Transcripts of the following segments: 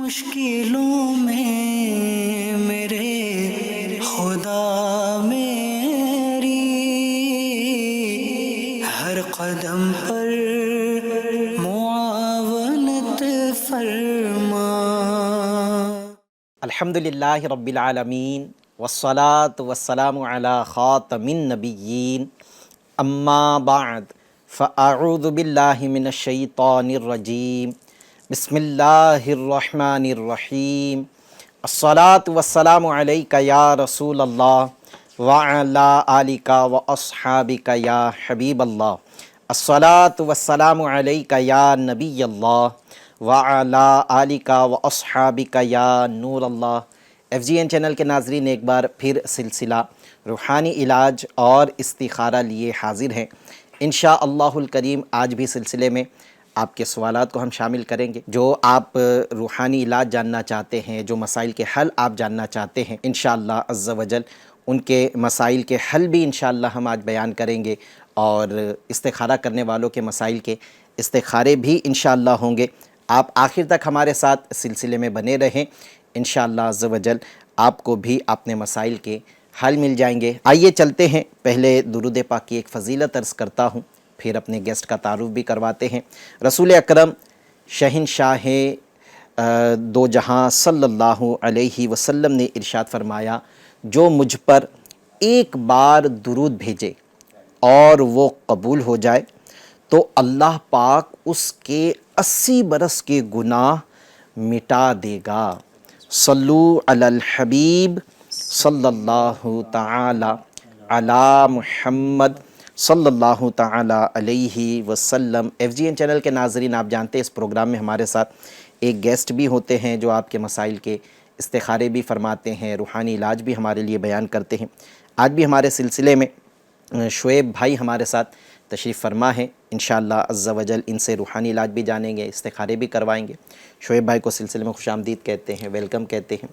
مشکلوں میں میرے خدا میری ہر قدم پر معاونت فرما۔ الحمدللہ رب العالمین والصلاة والسلام علی خاتم النبیین اما بعد فاعوذ باللہ من الشیطان الرجیم بسم اللہ الرحمن الرحیم الصلاة والسلام علیک یا رسول اللہ وعلی آلک واصحابک یا حبیب اللہ الصلاة والسلام علیک یا نبی اللہ وعلی آلک واصحابک یا نور اللہ۔ ایف جی این چینل کے ناظرین، ایک بار پھر سلسلہ روحانی علاج اور استخارہ لیے حاضر ہیں۔ انشاءاللہ الکریم آج بھی سلسلے میں آپ کے سوالات کو ہم شامل کریں گے۔ جو آپ روحانی علاج جاننا چاہتے ہیں، جو مسائل کے حل آپ جاننا چاہتے ہیں، انشاءاللہ عز و جل ان کے مسائل کے حل بھی انشاءاللہ ہم آج بیان کریں گے، اور استخارہ کرنے والوں کے مسائل کے استخارے بھی انشاءاللہ ہوں گے۔ آپ آخر تک ہمارے ساتھ سلسلے میں بنے رہیں، انشاءاللہ عز و جل آپ کو بھی اپنے مسائل کے حل مل جائیں گے۔ آئیے چلتے ہیں، پہلے درود پاک کی ایک فضیلت عرض کرتا ہوں، پھر اپنے گیسٹ کا تعارف بھی کرواتے ہیں۔ رسول اکرم شہنشاہ دو جہاں صلی اللہ علیہ وسلم نے ارشاد فرمایا، جو مجھ پر ایک بار درود بھیجے اور وہ قبول ہو جائے تو اللہ پاک اس کے 80 برس کے گناہ مٹا دے گا۔ صلو علی الحبیب صلی اللہ تعالی علی محمد صلی اللہ تعالی علیہ وسلم۔ ایف جی این چینل کے ناظرین، آپ جانتے ہیں اس پروگرام میں ہمارے ساتھ ایک گیسٹ بھی ہوتے ہیں جو آپ کے مسائل کے استخارے بھی فرماتے ہیں، روحانی علاج بھی ہمارے لیے بیان کرتے ہیں۔ آج بھی ہمارے سلسلے میں شعیب بھائی ہمارے ساتھ تشریف فرما ہے، انشاءاللہ عز و جل ان سے روحانی علاج بھی جانیں گے، استخارے بھی کروائیں گے۔ شعیب بھائی کو سلسلے میں خوش آمدید کہتے ہیں، ویلکم کہتے ہیں۔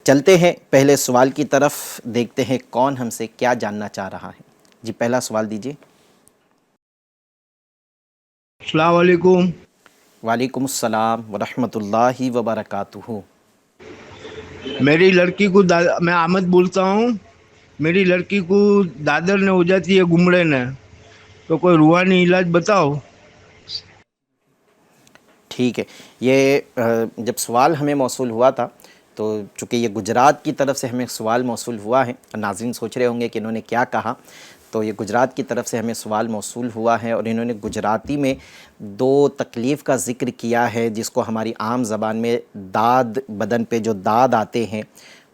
چلتے ہیں پہلے سوال کی طرف، دیکھتے ہیں کون ہم سے کیا جاننا چاہ رہا ہے۔ جی پہلا سوال دیجیے۔ السلام علیکم۔ وعلیکم السلام ورحمۃ اللہ وبرکاتہ۔ میری لڑکی کو میں احمد بولتا ہوں، میری لڑکی کو دادر نے ہو جاتی ہے گمڑے نے، تو کوئی روحانی علاج بتاؤ۔ ٹھیک ہے، یہ جب سوال ہمیں موصول ہوا تھا تو چونکہ یہ گجرات کی طرف سے ہمیں سوال موصول ہوا ہے، ناظرین سوچ رہے ہوں گے کہ انہوں نے کیا کہا، تو یہ گجرات کی طرف سے ہمیں سوال موصول ہوا ہے، اور انہوں نے گجراتی میں دو تکلیف کا ذکر کیا ہے، جس کو ہماری عام زبان میں داد، بدن پہ جو داد آتے ہیں،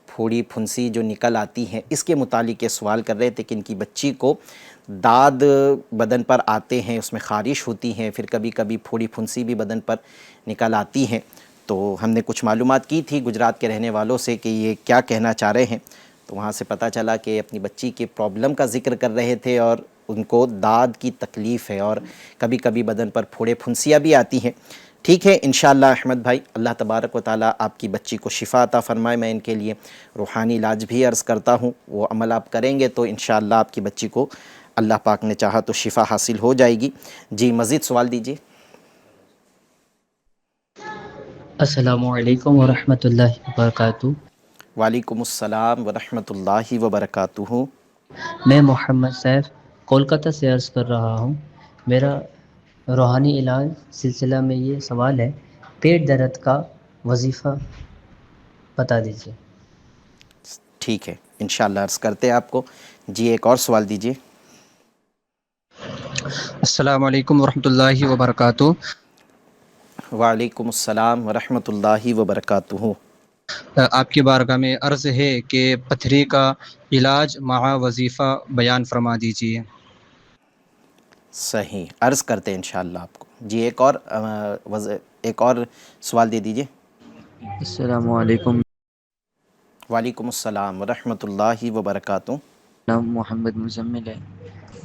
پھوڑی پھنسی جو نکل آتی ہیں، اس کے متعلق یہ سوال کر رہے تھے کہ ان کی بچی کو داد بدن پر آتے ہیں، اس میں خارش ہوتی ہیں، پھر کبھی کبھی پھوڑی پھنسی بھی بدن پر نکل آتی ہیں۔ تو ہم نے کچھ معلومات کی تھی گجرات کے رہنے والوں سے کہ یہ کیا کہنا چاہ رہے ہیں، تو وہاں سے پتہ چلا کہ اپنی بچی کے پرابلم کا ذکر کر رہے تھے، اور ان کو داد کی تکلیف ہے، اور کبھی کبھی بدن پر پھوڑے پھنسیاں بھی آتی ہیں۔ ٹھیک ہے انشاءاللہ احمد بھائی، اللہ تبارک و تعالیٰ آپ کی بچی کو شفا عطا فرمائے۔ میں ان کے لیے روحانی علاج بھی عرض کرتا ہوں، وہ عمل آپ کریں گے تو انشاءاللہ آپ کی بچی کو اللہ پاک نے چاہا تو شفا حاصل ہو جائے گی۔ جی مزید سوال دیجیے۔ السلام علیکم ورحمۃ اللہ وبرکاتہ۔ وعلیکم السلام ورحمۃ اللہ وبرکاتہ۔ میں محمد سیف کولکتہ سے عرض کر رہا ہوں۔ میرا روحانی علاج سلسلہ میں یہ سوال ہے، پیٹ درد کا وظیفہ بتا دیجیے۔ ٹھیک ہے انشاءاللہ عرض کرتے ہیں آپ کو۔ جی ایک اور سوال دیجیے۔ السلام علیکم ورحمۃ اللہ وبرکاتہ۔ وعلیکم السلام ورحمۃ اللہ وبرکاتہ۔ آپ کی بارگاہ میں عرض ہے کہ پتھری کا علاج مع وظیفہ بیان فرما دیجیے۔ صحیح، عرض کرتے ہیں انشاءاللہ آپ کو۔ جی ایک اور سوال دے دیجیے۔ السلام علیکم، وعلیکم السلام ورحمۃ اللہ وبرکاتہ۔ نام محمد مزمل ہے،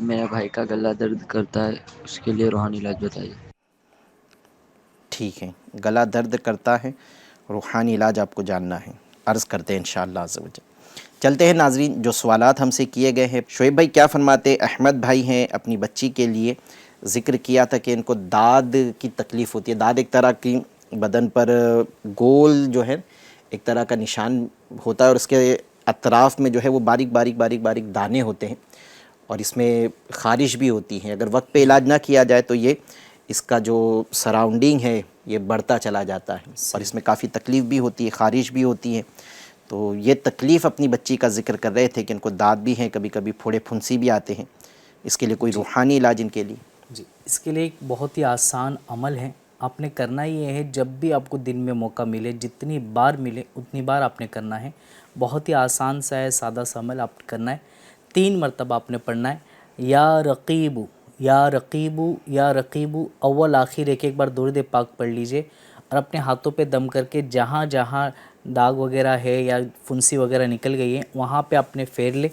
میرا بھائی کا گلا درد کرتا ہے، اس کے لیے روحانی علاج بتائیے۔ ٹھیک ہے، گلا درد کرتا ہے، روحانی علاج آپ کو جاننا ہے، عرض کرتے ہیں انشاءاللہ عز و جل۔ چلتے ہیں ناظرین، جو سوالات ہم سے کیے گئے ہیں، شعیب بھائی کیا فرماتے؟ احمد بھائی ہیں، اپنی بچی کے لیے ذکر کیا تھا کہ ان کو داد کی تکلیف ہوتی ہے۔ داد ایک طرح کی بدن پر گول جو ہے ایک طرح کا نشان ہوتا ہے، اور اس کے اطراف میں جو ہے وہ باریک باریک باریک باریک دانے ہوتے ہیں، اور اس میں خارش بھی ہوتی ہیں۔ اگر وقت پہ علاج نہ کیا جائے تو یہ اس کا جو سراؤنڈنگ ہے یہ بڑھتا چلا جاتا ہے، اور اس میں کافی تکلیف بھی ہوتی ہے، خارش بھی ہوتی ہے۔ تو یہ تکلیف اپنی بچی کا ذکر کر رہے تھے کہ ان کو دانت بھی ہیں، کبھی کبھی پھوڑے پھنسی بھی آتے ہیں، اس کے لیے کوئی روحانی علاج ان کے لیے؟ جی، اس کے لیے ایک بہت ہی آسان عمل ہے، آپ نے کرنا یہ ہے جب بھی آپ کو دن میں موقع ملے، جتنی بار ملے اتنی بار آپ نے کرنا ہے۔ بہت ہی آسان سا ہے، سادہ سا عمل آپ کرنا ہے۔ 3 مرتبہ آپ نے پڑھنا ہے، یا رقیبو یا رقیبو یا رقیبو، اول آخر ایک ایک بار درود پاک پڑھ لیجئے، اور اپنے ہاتھوں پہ دم کر کے جہاں جہاں داغ وغیرہ ہے یا پھنسی وغیرہ نکل گئی ہے وہاں پہ آپ نے پھیر لے۔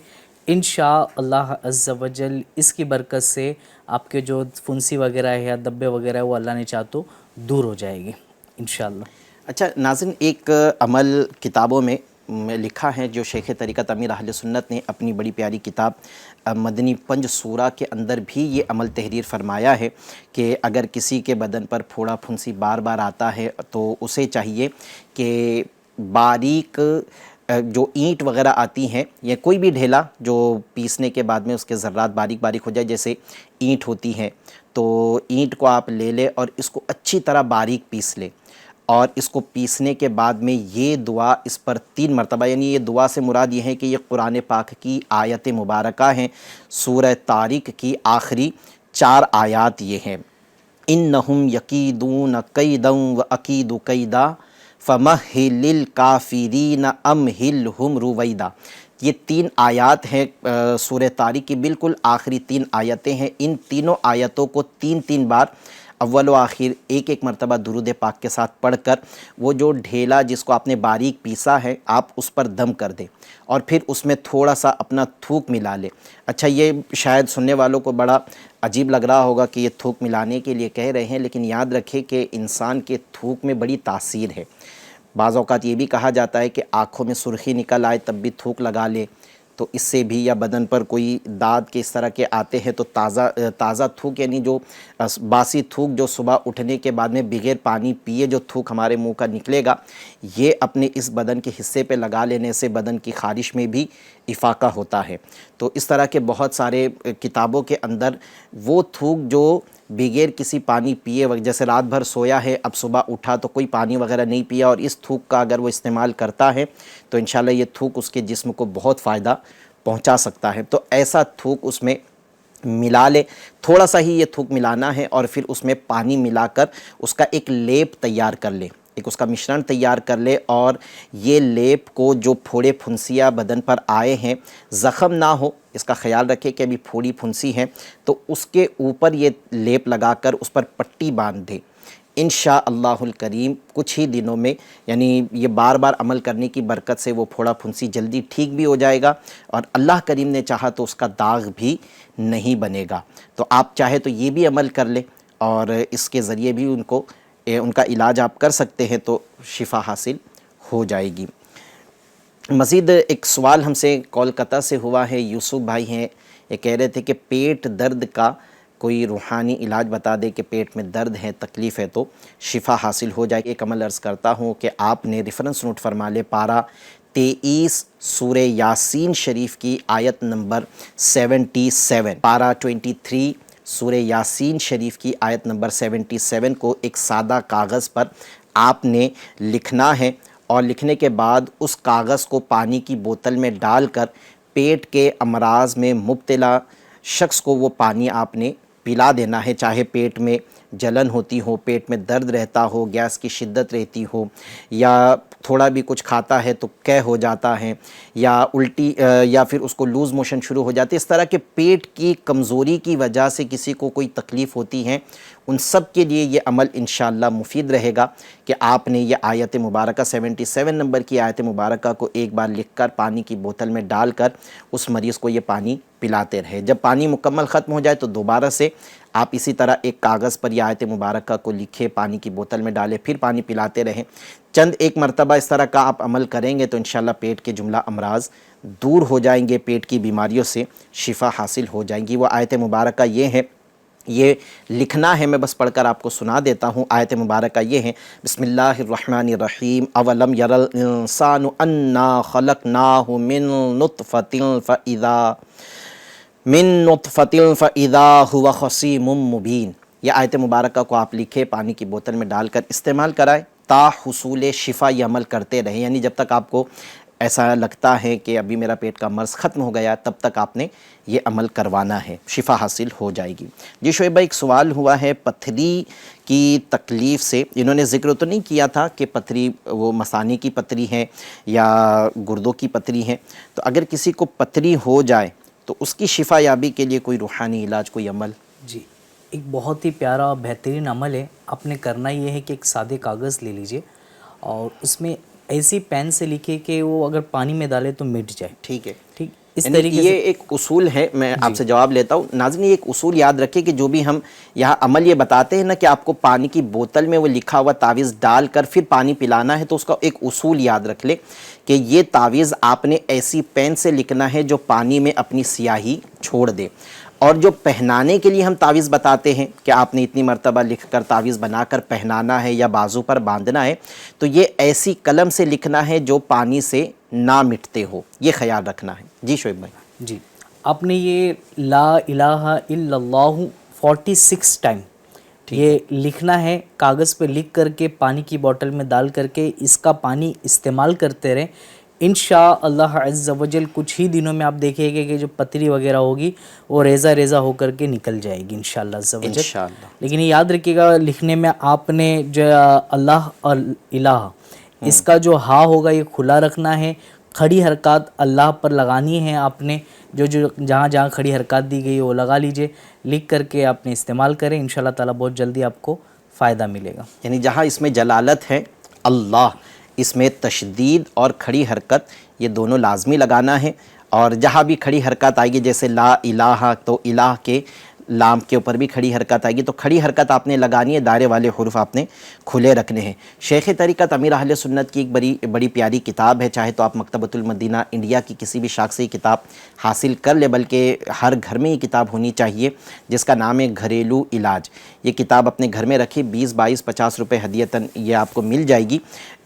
انشاءاللہ عز و جل اس کی برکت سے آپ کے جو پھنسی وغیرہ ہے یا دبے وغیرہ ہے وہ اللہ نے چاہ تو دور ہو جائے گی انشاءاللہ۔ اچھا ناظرین، ایک عمل کتابوں میں لکھا ہے جو شیخ طریقت امیر اہل سنت نے اپنی بڑی پیاری کتاب مدنی پنج سورہ کے اندر بھی یہ عمل تحریر فرمایا ہے کہ اگر کسی کے بدن پر پھوڑا پھنسی بار بار آتا ہے تو اسے چاہیے کہ باریک جو اینٹ وغیرہ آتی ہیں یا کوئی بھی ڈھیلا جو پیسنے کے بعد میں اس کے ذرات باریک باریک ہو جائے، جیسے اینٹ ہوتی ہیں، تو اینٹ کو آپ لے لیں اور اس کو اچھی طرح باریک پیس لیں، اور اس کو پیسنے کے بعد میں یہ دعا اس پر 3 مرتبہ، یعنی یہ دعا سے مراد یہ ہے کہ یہ قرآن پاک کی آیت مبارکہ ہیں، سورہ طارق کی آخری 4 آیات یہ ہیں: انہم یکیدون کیدا واکید کیدا فمہل الکافرین امہلہم رویدا۔ یہ 3 آیات ہیں سورہ طارق کی، بالکل آخری 3 آیتیں ہیں۔ ان تینوں آیتوں کو 3 بار اول و آخر ایک مرتبہ درود پاک کے ساتھ پڑھ کر وہ جو ڈھیلا جس کو آپ نے باریک پیسا ہے آپ اس پر دم کر دیں، اور پھر اس میں تھوڑا سا اپنا تھوک ملا لیں۔ اچھا، یہ شاید سننے والوں کو بڑا عجیب لگ رہا ہوگا کہ یہ تھوک ملانے کے لیے کہہ رہے ہیں، لیکن یاد رکھیں کہ انسان کے تھوک میں بڑی تاثیر ہے۔ بعض اوقات یہ بھی کہا جاتا ہے کہ آنکھوں میں سرخی نکل آئے تب بھی تھوک لگا لے، تو اس سے بھی، یا بدن پر کوئی داد کے اس طرح کے آتے ہیں تو تازہ تھوک، یعنی جو باسی تھوک جو صبح اٹھنے کے بعد میں بغیر پانی پیے جو تھوک ہمارے منہ کا نکلے گا، یہ اپنے اس بدن کے حصے پہ لگا لینے سے بدن کی خارش میں بھی افاقہ ہوتا ہے۔ تو اس طرح کے بہت سارے کتابوں کے اندر وہ تھوک جو بغیر کسی پانی پیے، جیسے رات بھر سویا ہے، اب صبح اٹھا تو کوئی پانی وغیرہ نہیں پیا، اور اس تھوک کا اگر وہ استعمال کرتا ہے تو انشاءاللہ یہ تھوک اس کے جسم کو بہت فائدہ پہنچا سکتا ہے۔ تو ایسا تھوک اس میں ملا لے، تھوڑا سا ہی یہ تھوک ملانا ہے، اور پھر اس میں پانی ملا کر اس کا ایک لیپ تیار کر لے، ایک اس کا مشرن تیار کر لے، اور یہ لیپ کو جو پھوڑے پھنسیاں بدن پر آئے ہیں زخم نہ ہو اس کا خیال رکھے کہ ابھی پھوڑی پھنسی ہے تو اس کے اوپر یہ لیپ لگا کر اس پر پٹی باندھ دے۔ انشاءاللہ الکریم کچھ ہی دنوں میں، یعنی یہ بار بار عمل کرنے کی برکت سے وہ پھوڑا پھنسی جلدی ٹھیک بھی ہو جائے گا، اور اللہ کریم نے چاہا تو اس کا داغ بھی نہیں بنے گا۔ تو آپ چاہے تو یہ بھی عمل کر لیں، اور اس کے ذریعے بھی ان کا علاج آپ کر سکتے ہیں، تو شفا حاصل ہو جائے گی۔ مزید ایک سوال ہم سے کولکتہ سے ہوا ہے، یوسف بھائی ہیں، یہ کہہ رہے تھے کہ پیٹ درد کا کوئی روحانی علاج بتا دے کہ پیٹ میں درد ہے، تکلیف ہے تو شفا حاصل ہو جائے۔ ایک عمل عرض کرتا ہوں کہ آپ نے ریفرنس نوٹ فرما لے، پارہ 23 سورہ یاسین شریف کی آیت نمبر 77، پارہ 23 سورہ یاسین شریف کی آیت نمبر 77 کو ایک سادہ کاغذ پر آپ نے لکھنا ہے، اور لکھنے کے بعد اس کاغذ کو پانی کی بوتل میں ڈال کر پیٹ کے امراض میں مبتلا شخص کو وہ پانی آپ نے پلا دینا ہے، چاہے پیٹ میں جلن ہوتی ہو، پیٹ میں درد رہتا ہو، گیس کی شدت رہتی ہو، یا تھوڑا بھی کچھ کھاتا ہے تو قے ہو جاتا ہے، یا الٹی، یا پھر اس کو لوز موشن شروع ہو جاتے، اس طرح کے پیٹ کی کمزوری کی وجہ سے کسی کو کوئی تکلیف ہوتی ہے، ان سب کے لیے یہ عمل انشاءاللہ مفید رہے گا کہ آپ نے یہ آیت مبارکہ 77 نمبر کی آیت مبارکہ کو ایک بار لکھ کر پانی کی بوتل میں ڈال کر اس مریض کو یہ پانی پلاتے رہے۔ جب پانی مکمل ختم ہو جائے تو دوبارہ سے آپ اسی طرح ایک کاغذ پر یہ آیت مبارکہ کو لکھے، پانی کی بوتل میں ڈالے، پھر پانی پلاتے رہیں۔ چند ایک مرتبہ اس طرح کا آپ عمل کریں گے تو انشاءاللہ پیٹ کے جملہ امراض دور ہو جائیں گے، پیٹ کی بیماریوں سے شفا حاصل ہو جائیں گی۔ وہ آیت مبارکہ یہ ہے یہ لکھنا ہے، میں بس پڑھ کر آپ کو سنا دیتا ہوں۔ آیت مبارکہ یہ ہے، بسم اللہ الرحمن الرحیم، اولم یر الانسان انا خلقناہ من نطفۃ فاذا هو خصیم مبین۔ یہ آیت مبارکہ کو آپ لکھے، پانی کی بوتل میں ڈال کر استعمال کرائیں، تا حصول شفا یہ عمل کرتے رہیں، یعنی جب تک آپ کو ایسا لگتا ہے کہ ابھی میرا پیٹ کا مرض ختم ہو گیا تب تک آپ نے یہ عمل کروانا ہے، شفا حاصل ہو جائے گی۔ جی شعیب بھائی، ایک سوال ہوا ہے پتھری کی تکلیف سے، انہوں نے ذکر تو نہیں کیا تھا کہ پتھری وہ مثانی کی پتھری ہے یا گردوں کی پتھری ہے، تو اگر کسی کو پتھری ہو جائے تو اس کی شفا یابی کے لیے کوئی روحانی علاج، کوئی عمل؟ جی، ایک بہت ہی پیارا اور بہترین عمل ہے۔ آپ نے کرنا یہ ہے کہ ایک سادے کاغذ لے لیجئے اور اس میں ایسی پین سے لکھے کہ وہ اگر پانی میں ڈالے تو مٹ جائے۔ ٹھیک ہے، ٹھیک، اس یعنی طریقے یہ سے ایک اصول ہے، میں آپ سے جواب لیتا ہوں۔ ناظرین، یہ ایک اصول یاد رکھیں کہ جو بھی ہم یہاں عمل یہ بتاتے ہیں نا کہ آپ کو پانی کی بوتل میں وہ لکھا ہوا تعویذ ڈال کر پھر پانی پلانا ہے، تو اس کا ایک اصول یاد رکھ لیں کہ یہ تعویذ آپ نے ایسی پین سے لکھنا ہے جو پانی میں اپنی سیاہی چھوڑ دے، اور جو پہنانے کے لیے ہم تعویذ بتاتے ہیں کہ آپ نے اتنی مرتبہ لکھ کر تعویذ بنا کر پہنانا ہے یا بازو پر باندھنا ہے، تو یہ ایسی قلم سے لکھنا ہے جو پانی سے نہ مٹتے ہو، یہ خیال رکھنا ہے۔ جی شعیب بھائی۔ جی، آپ نے یہ لا الہ الا اللہ 46 ٹائم یہ لکھنا ہے، کاغذ پہ لکھ کر کے پانی کی بوٹل میں ڈال کر کے اس کا پانی استعمال کرتے رہیں۔ انشاءاللہ عز و جل کچھ ہی دنوں میں آپ دیکھیں گے کہ جو پتری وغیرہ ہوگی وہ ریزہ ریزہ ہو کر کے نکل جائے گی انشاءاللہ عز و جل۔ انشاءاللہ۔ لیکن یہ یاد رکھیے گا، لکھنے میں آپ نے جو اللہ اور الہ، اس کا جو ہا ہوگا یہ کھلا رکھنا ہے، کھڑی حرکات اللہ پر لگانی ہے، آپ نے جو جہاں جہاں کھڑی حرکات دی گئی وہ لگا لیجئے، لکھ کر کے آپ نے استعمال کریں، انشاءاللہ تعالیٰ بہت جلدی آپ کو فائدہ ملے گا۔ یعنی جہاں اس میں جلالت ہے اللہ، اس میں تشدید اور کھڑی حرکت یہ دونوں لازمی لگانا ہے، اور جہاں بھی کھڑی حرکت آئے گی جیسے لا الہ، تو الہ کے لام کے اوپر بھی کھڑی حرکت آئے گی، تو کھڑی حرکت آپ نے لگانی ہے، دائرے والے حروف آپ نے کھلے رکھنے ہیں۔ شیخ طریقت امیر اہل سنت کی ایک بڑی پیاری کتاب ہے، چاہے تو آپ مکتبۃ المدینہ انڈیا کی کسی بھی شاخ سے یہ کتاب حاصل کر لے، بلکہ ہر گھر میں یہ کتاب ہونی چاہیے، جس کا نام ہے گھریلو علاج۔ یہ کتاب اپنے گھر میں رکھیں، 20 22 50 روپے ہدیتاً یہ آپ کو مل جائے گی۔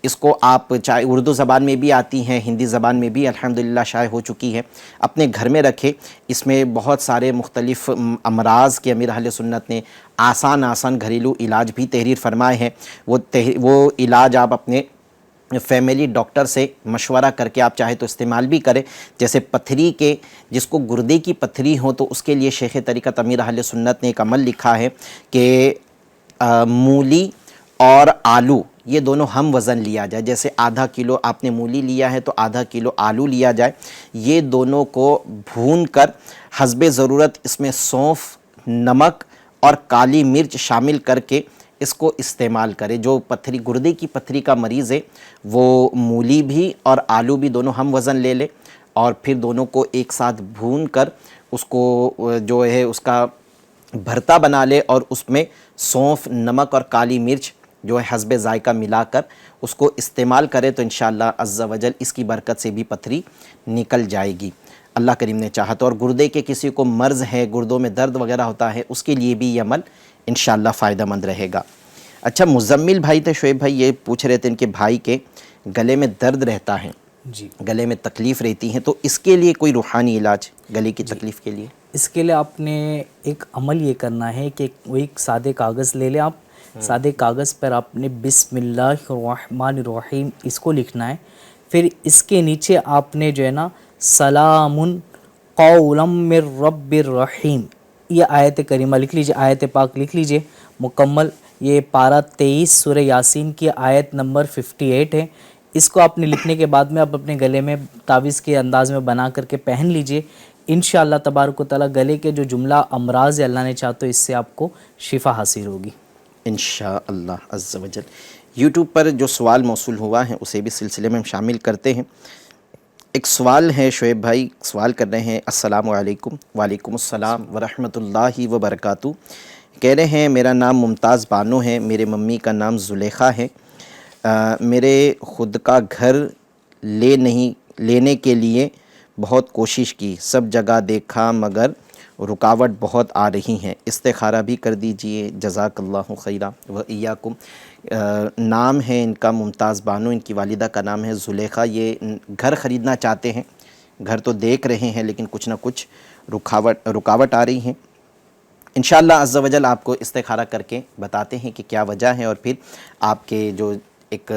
اس کو آپ چاہے اردو زبان میں بھی آتی ہیں، ہندی زبان میں بھی الحمدللہ شائع ہو چکی ہے، اپنے گھر میں رکھے۔ اس میں بہت سارے مختلف امراض کے امیر اہل سنت نے آسان گھریلو علاج بھی تحریر فرمائے ہیں۔ وہ علاج آپ اپنے فیملی ڈاکٹر سے مشورہ کر کے آپ چاہے تو استعمال بھی کریں، جیسے پتھری کے، جس کو گردے کی پتھری ہو تو اس کے لیے شیخ طریقت امیر اہل سنت نے ایک عمل لکھا ہے کہ مولی اور آلو یہ دونوں ہم وزن لیا جائے، جیسے آدھا کلو آپ نے مولی لیا ہے تو آدھا کلو آلو لیا جائے، یہ دونوں کو بھون کر حسب ضرورت اس میں سونف، نمک اور کالی مرچ شامل کر کے اس کو استعمال کرے۔ جو گردے کی پتھری کا مریض ہے وہ مولی بھی اور آلو بھی دونوں ہم وزن لے لے، اور پھر دونوں کو ایک ساتھ بھون کر اس کو جو ہے اس کا بھرتا بنا لے، اور اس میں سونف، نمک اور کالی مرچ جو ہے حسب ذائقہ ملا کر اس کو استعمال کرے، تو انشاءاللہ عز و جل اس کی برکت سے بھی پتھری نکل جائے گی، اللہ کریم نے چاہا تو۔ اور گردے کے کسی کو مرض ہے، گردوں میں درد وغیرہ ہوتا ہے، اس کے لیے بھی یہ عمل انشاءاللہ فائدہ مند رہے گا۔ اچھا، مزمل بھائی تھے، شعیب بھائی یہ پوچھ رہے تھے ان کے بھائی کے گلے میں درد رہتا ہے، جی، گلے میں تکلیف رہتی ہے، تو اس کے لیے کوئی روحانی علاج گلے کی تکلیف کے لیے؟ اس کے لیے آپ نے ایک عمل یہ کرنا ہے کہ ایک سادے کاغذ لے لیں آپ، سادے کاغذ پر آپ نے بسم اللہ الرحمن الرحیم اس کو لکھنا ہے، پھر اس کے نیچے آپ نے جو ہے نا سلام قولا من رب الرحیم یہ آیت کریمہ لکھ لیجئے، آیت پاک لکھ لیجئے مکمل۔ یہ پارہ 23 سورہ یاسین کی آیت نمبر 58 ہے۔ اس کو آپ نے لکھنے کے بعد میں آپ اپنے گلے میں تعویذ کے انداز میں بنا کر کے پہن لیجئے، انشاءاللہ تبارک و تعالیٰ گلے کے جو جملہ امراض ہے اللہ نے چاہا تو اس سے آپ کو شفا حاصل ہوگی انشاءاللہ عز و جل۔ یوٹیوب پر جو سوال موصول ہوا ہے اسے بھی سلسلے میں ہم شامل کرتے ہیں۔ ایک سوال ہے، شعیب بھائی سوال کر رہے ہیں، السلام علیکم۔ وعلیکم السلام ورحمۃ اللہ وبرکاتہ۔ کہہ رہے ہیں میرا نام ممتاز بانو ہے، میرے ممی کا نام زلیخا ہے، میرے خود کا گھر لینے کے لیے بہت کوشش کی، سب جگہ دیکھا مگر رکاوٹ بہت آ رہی ہیں، استخارہ بھی کر دیجئے، جزاک اللہ خیرہ و ایاکم۔ نام ہے ان کا ممتاز بانو، ان کی والدہ کا نام ہے زلیخا۔ یہ گھر خریدنا چاہتے ہیں، گھر تو دیکھ رہے ہیں لیکن کچھ نہ کچھ رکاوٹ آ رہی ہیں۔ انشاءاللہ عز و جل آپ کو استخارہ کر کے بتاتے ہیں کہ کیا وجہ ہے، اور پھر آپ کے جو ایک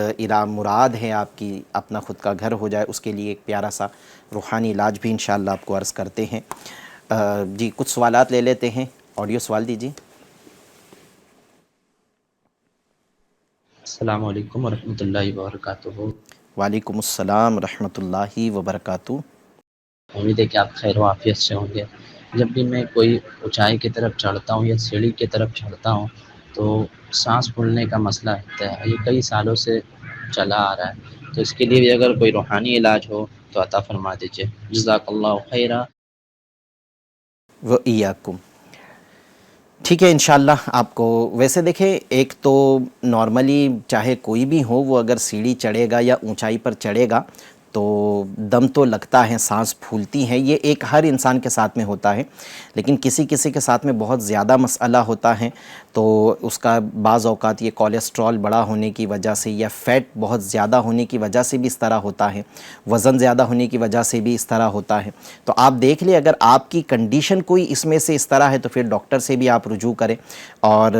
مراد ہے آپ کی اپنا خود کا گھر ہو جائے، اس کے لیے ایک پیارا سا روحانی علاج بھی انشاءاللہ آپ کو عرض کرتے ہیں۔ جی کچھ سوالات لے لیتے ہیں، آڈیو سوال دیجیے۔ السلام علیکم ورحمۃ اللہ وبرکاتہ۔ وعلیکم السلام ورحمۃ اللہ وبرکاتہ۔ امید ہے کہ آپ خیر و عافیت سے ہوں گے۔ جب بھی میں کوئی اونچائی کی طرف چڑھتا ہوں یا سیڑھی کی طرف چڑھتا ہوں تو سانس پھولنے کا مسئلہ رہتا ہے، یہ کئی سالوں سے چلا آ رہا ہے، تو اس کے لیے بھی اگر کوئی روحانی علاج ہو تو عطا فرما دیجیے، جزاک اللہ خیرہ۔ و ایاکم۔ ٹھیک ہے انشاءاللہ آپ کو، ویسے دیکھیں ایک تو نارملی چاہے کوئی بھی ہو، وہ اگر سیڑھی چڑھے گا یا اونچائی پر چڑھے گا تو دم تو لگتا ہے، سانس پھولتی ہیں، یہ ایک ہر انسان کے ساتھ میں ہوتا ہے، لیکن کسی کسی کے ساتھ میں بہت زیادہ مسئلہ ہوتا ہے، تو اس کا بعض اوقات یہ کولیسٹرول بڑا ہونے کی وجہ سے یا فیٹ بہت زیادہ ہونے کی وجہ سے بھی اس طرح ہوتا ہے، وزن زیادہ ہونے کی وجہ سے بھی اس طرح ہوتا ہے۔ تو آپ دیکھ لیں اگر آپ کی کنڈیشن کوئی اس میں سے اس طرح ہے تو پھر ڈاکٹر سے بھی آپ رجوع کریں، اور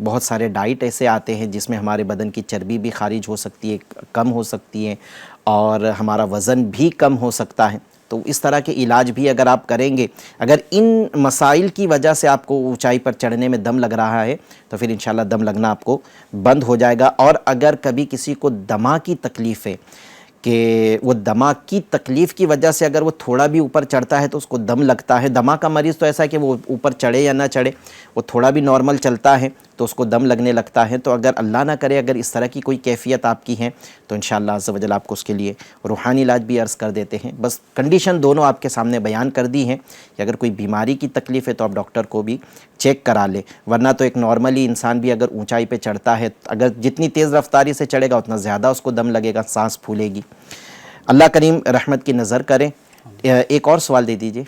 بہت سارے ڈائٹ ایسے آتے ہیں جس میں ہمارے بدن کی چربی بھی خارج ہو سکتی ہے، کم ہو سکتی ہے، اور ہمارا وزن بھی کم ہو سکتا ہے۔ تو اس طرح کے علاج بھی اگر آپ کریں گے، اگر ان مسائل کی وجہ سے آپ کو اونچائی پر چڑھنے میں دم لگ رہا ہے تو پھر انشاءاللہ دم لگنا آپ کو بند ہو جائے گا۔ اور اگر کبھی کسی کو دمہ کی تکلیف ہے کہ وہ دمہ کی تکلیف کی وجہ سے اگر وہ تھوڑا بھی اوپر چڑھتا ہے تو اس کو دم لگتا ہے، دمہ کا مریض تو ایسا ہے کہ وہ اوپر چڑھے یا نہ چڑھے، وہ تھوڑا بھی نارمل چلتا ہے تو اس کو دم لگنے لگتا ہے۔ تو اگر اللہ نہ کرے اگر اس طرح کی کوئی کیفیت آپ کی ہے تو انشاءاللہ عز و جل آپ کو اس کے لیے روحانی علاج بھی عرض کر دیتے ہیں۔ بس کنڈیشن دونوں آپ کے سامنے بیان کر دی ہیں کہ اگر کوئی بیماری کی تکلیف ہے تو آپ ڈاکٹر کو بھی چیک کرا لے، ورنہ تو ایک نارملی انسان بھی اگر اونچائی پہ چڑھتا ہے، اگر جتنی تیز رفتاری سے چڑھے گا اتنا زیادہ اس کو دم لگے گا، سانس پھولے گی۔ اللہ کریم رحمت کی نظر کرے۔ ایک اور سوال دے دیجئے۔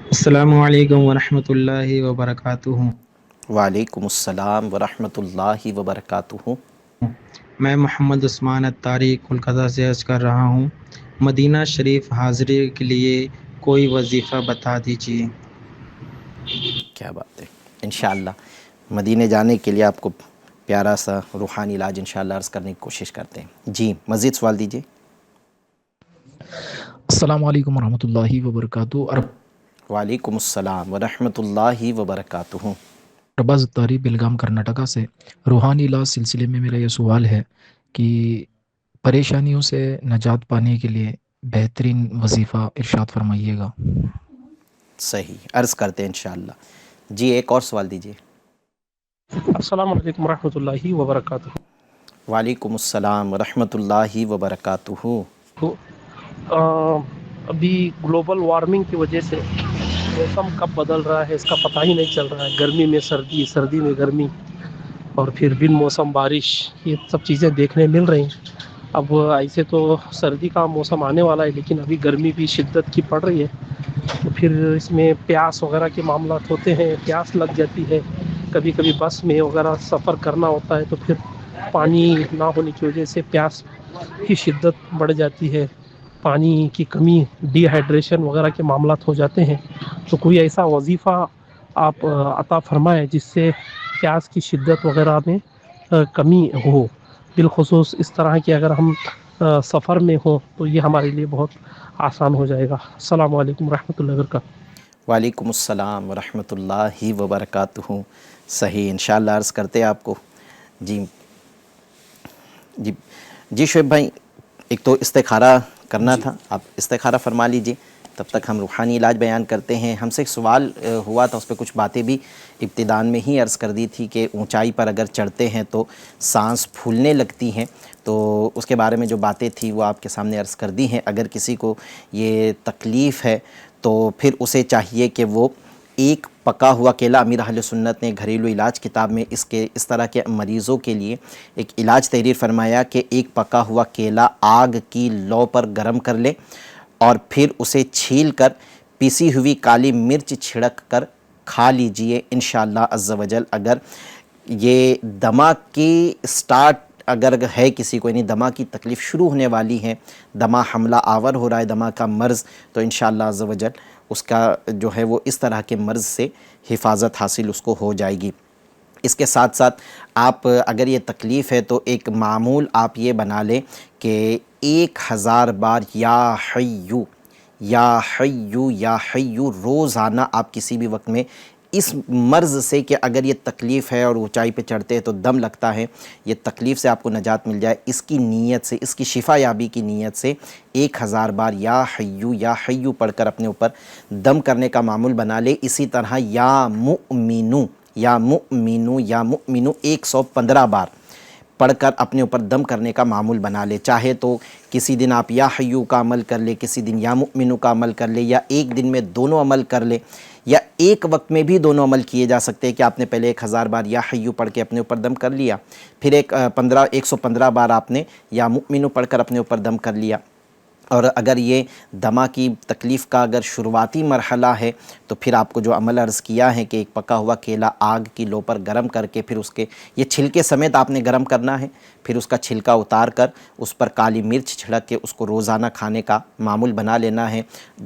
السلام علیکم ورحمۃ اللہ وبرکاتہ۔ وعلیکم السلام ورحمۃ اللہ وبرکاتہ۔ میں محمد عثمان اتاری کولکتہ سے عرض کر رہا ہوں، مدینہ شریف حاضری کے لیے کوئی وظیفہ بتا دیجیے۔ کیا بات ہے، انشاءاللہ مدینے جانے کے لیے آپ کو پیارا سا روحانی علاج انشاءاللہ عرض کرنے کی کوشش کرتے ہیں۔ جی مزید سوال دیجیے۔ السلام علیکم ورحمۃ اللہ وبرکاتہ۔ وعلیکم السلام ورحمۃ اللہ وبرکاتہ۔ ارباز اتاری بلگام کرناٹکا سے، روحانی علاج سلسلے میں میرا یہ سوال ہے کہ پریشانیوں سے نجات پانے کے لیے بہترین وظیفہ ارشاد فرمائیے گا۔ صحیح، عرض کرتے ہیں انشاءاللہ۔ جی ایک اور سوال دیجیے۔ السلام علیکم ورحمۃ اللہ وبرکاتہ۔ وعلیکم السلام ورحمۃ اللہ وبرکاتہ۔ ابھی گلوبل وارمنگ کی وجہ سے موسم کب بدل رہا ہے اس کا پتہ ہی نہیں چل رہا ہے، گرمی میں سردی، سردی میں گرمی، اور پھر بن موسم بارش، یہ سب چیزیں دیکھنے مل رہی ہیں۔ اب ایسے تو سردی کا موسم آنے والا ہے لیکن ابھی گرمی بھی شدت کی پڑ رہی ہے، تو پھر اس میں پیاس وغیرہ کے معاملات ہوتے ہیں، پیاس لگ جاتی ہے، کبھی کبھی بس میں وغیرہ سفر کرنا ہوتا ہے تو پھر پانی نہ ہونے کی وجہ سے پیاس کی شدت بڑھ جاتی ہے، پانی کی کمی، ڈی ہائیڈریشن وغیرہ کے معاملات ہو جاتے ہیں۔ تو کوئی ایسا وظیفہ آپ عطا فرمائیں جس سے پیاس کی شدت وغیرہ میں کمی ہو، بالخصوص اس طرح کہ اگر ہم سفر میں ہوں تو یہ ہمارے لیے بہت آسان ہو جائے گا۔ السلام علیکم ورحمۃ اللہ وبرکاتہ۔ وعلیکم السلام ورحمۃ اللہ وبرکاتہ۔ صحیح، انشاءاللہ عرض کرتے ہیں آپ کو۔ جی جی جی شعیب بھائی، ایک تو استخارہ کرنا تھا، آپ استخارہ فرما لیجئے، تب تک ہم روحانی علاج بیان کرتے ہیں۔ ہم سے ایک سوال ہوا تھا، اس پہ کچھ باتیں بھی ابتدان میں ہی عرض کر دی تھی کہ اونچائی پر اگر چڑھتے ہیں تو سانس پھولنے لگتی ہیں، تو اس کے بارے میں جو باتیں تھی وہ آپ کے سامنے عرض کر دی ہیں۔ اگر کسی کو یہ تکلیف ہے تو پھر اسے چاہیے کہ وہ ایک پکا ہوا کیلا، امیر اہل سنت نے گھریلو علاج کتاب میں اس طرح کے مریضوں کے لیے ایک علاج تحریر فرمایا کہ ایک پکا ہوا کیلا آگ کی لو پر گرم کر لے اور پھر اسے چھیل کر پیسی ہوئی کالی مرچ چھڑک کر کھا لیجئے انشاءاللہ عز و جل۔ اگر یہ دمہ کی سٹارٹ اگر ہے کسی کو، یعنی دمہ کی تکلیف شروع ہونے والی ہے، دمہ حملہ آور ہو رہا ہے، دمہ کا مرض، تو انشاءاللہ عز و جل اس کا جو ہے وہ اس طرح کے مرض سے حفاظت حاصل اس کو ہو جائے گی۔ اس کے ساتھ ساتھ آپ اگر یہ تکلیف ہے تو ایک معمول آپ یہ بنا لیں کہ 1000 بار یا حیو یا حیو یا حیو روزانہ آپ کسی بھی وقت میں اس مرض سے، کہ اگر یہ تکلیف ہے اور اونچائی پہ چڑھتے ہیں تو دم لگتا ہے، یہ تکلیف سے آپ کو نجات مل جائے، اس کی نیت سے، اس کی شفا یابی کی نیت سے 1000 بار یا حیو پڑھ کر اپنے اوپر دم کرنے کا معمول بنا لے۔ اسی طرح یا مؤمنو 115 بار پڑھ کر اپنے اوپر دم کرنے کا معمول بنا لے۔ چاہے تو کسی دن آپ یا حیو کا عمل کر لے، کسی دن یا مؤمنو کا عمل کر لے، یا ایک دن میں دونوں عمل کر لے، یا ایک وقت میں بھی دونوں عمل کیے جا سکتے ہیں کہ آپ نے پہلے 1000 بار یا حیو پڑھ کے اپنے اوپر دم کر لیا، پھر 115 بار آپ نے یا مؤمنو پڑھ کر اپنے اوپر دم کر لیا۔ اور اگر یہ دمہ کی تکلیف کا اگر شروعاتی مرحلہ ہے تو پھر آپ کو جو عمل عرض کیا ہے کہ ایک پکا ہوا کیلا آگ کی لو پر گرم کر کے، پھر اس کے یہ چھلکے سمیت آپ نے گرم کرنا ہے، پھر اس کا چھلکا اتار کر اس پر کالی مرچ چھڑک کے اس کو روزانہ کھانے کا معمول بنا لینا ہے۔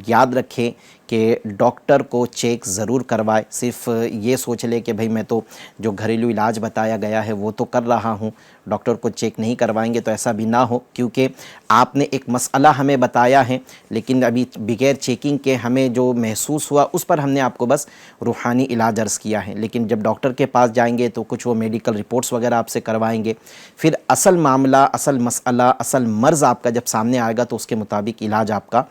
یاد رکھیں کہ ڈاکٹر کو چیک ضرور کروائے، صرف یہ سوچ لے کہ بھئی میں تو جو گھریلو علاج بتایا گیا ہے وہ تو کر رہا ہوں، ڈاکٹر کو چیک نہیں کروائیں گے تو ایسا بھی نہ ہو، کیونکہ آپ نے ایک مسئلہ ہمیں بتایا ہے لیکن ابھی بغیر چیکنگ کے ہمیں جو محسوس ہوا اس پر ہم نے آپ کو بس روحانی علاج عرض کیا ہے، لیکن جب ڈاکٹر کے پاس جائیں گے تو کچھ وہ میڈیکل رپورٹس وغیرہ آپ سے کروائیں گے، پھر اصل معاملہ، اصل مسئلہ، اصل مرض آپ کا جب سامنے آئے گا تو اس کے مطابق علاج آپ کا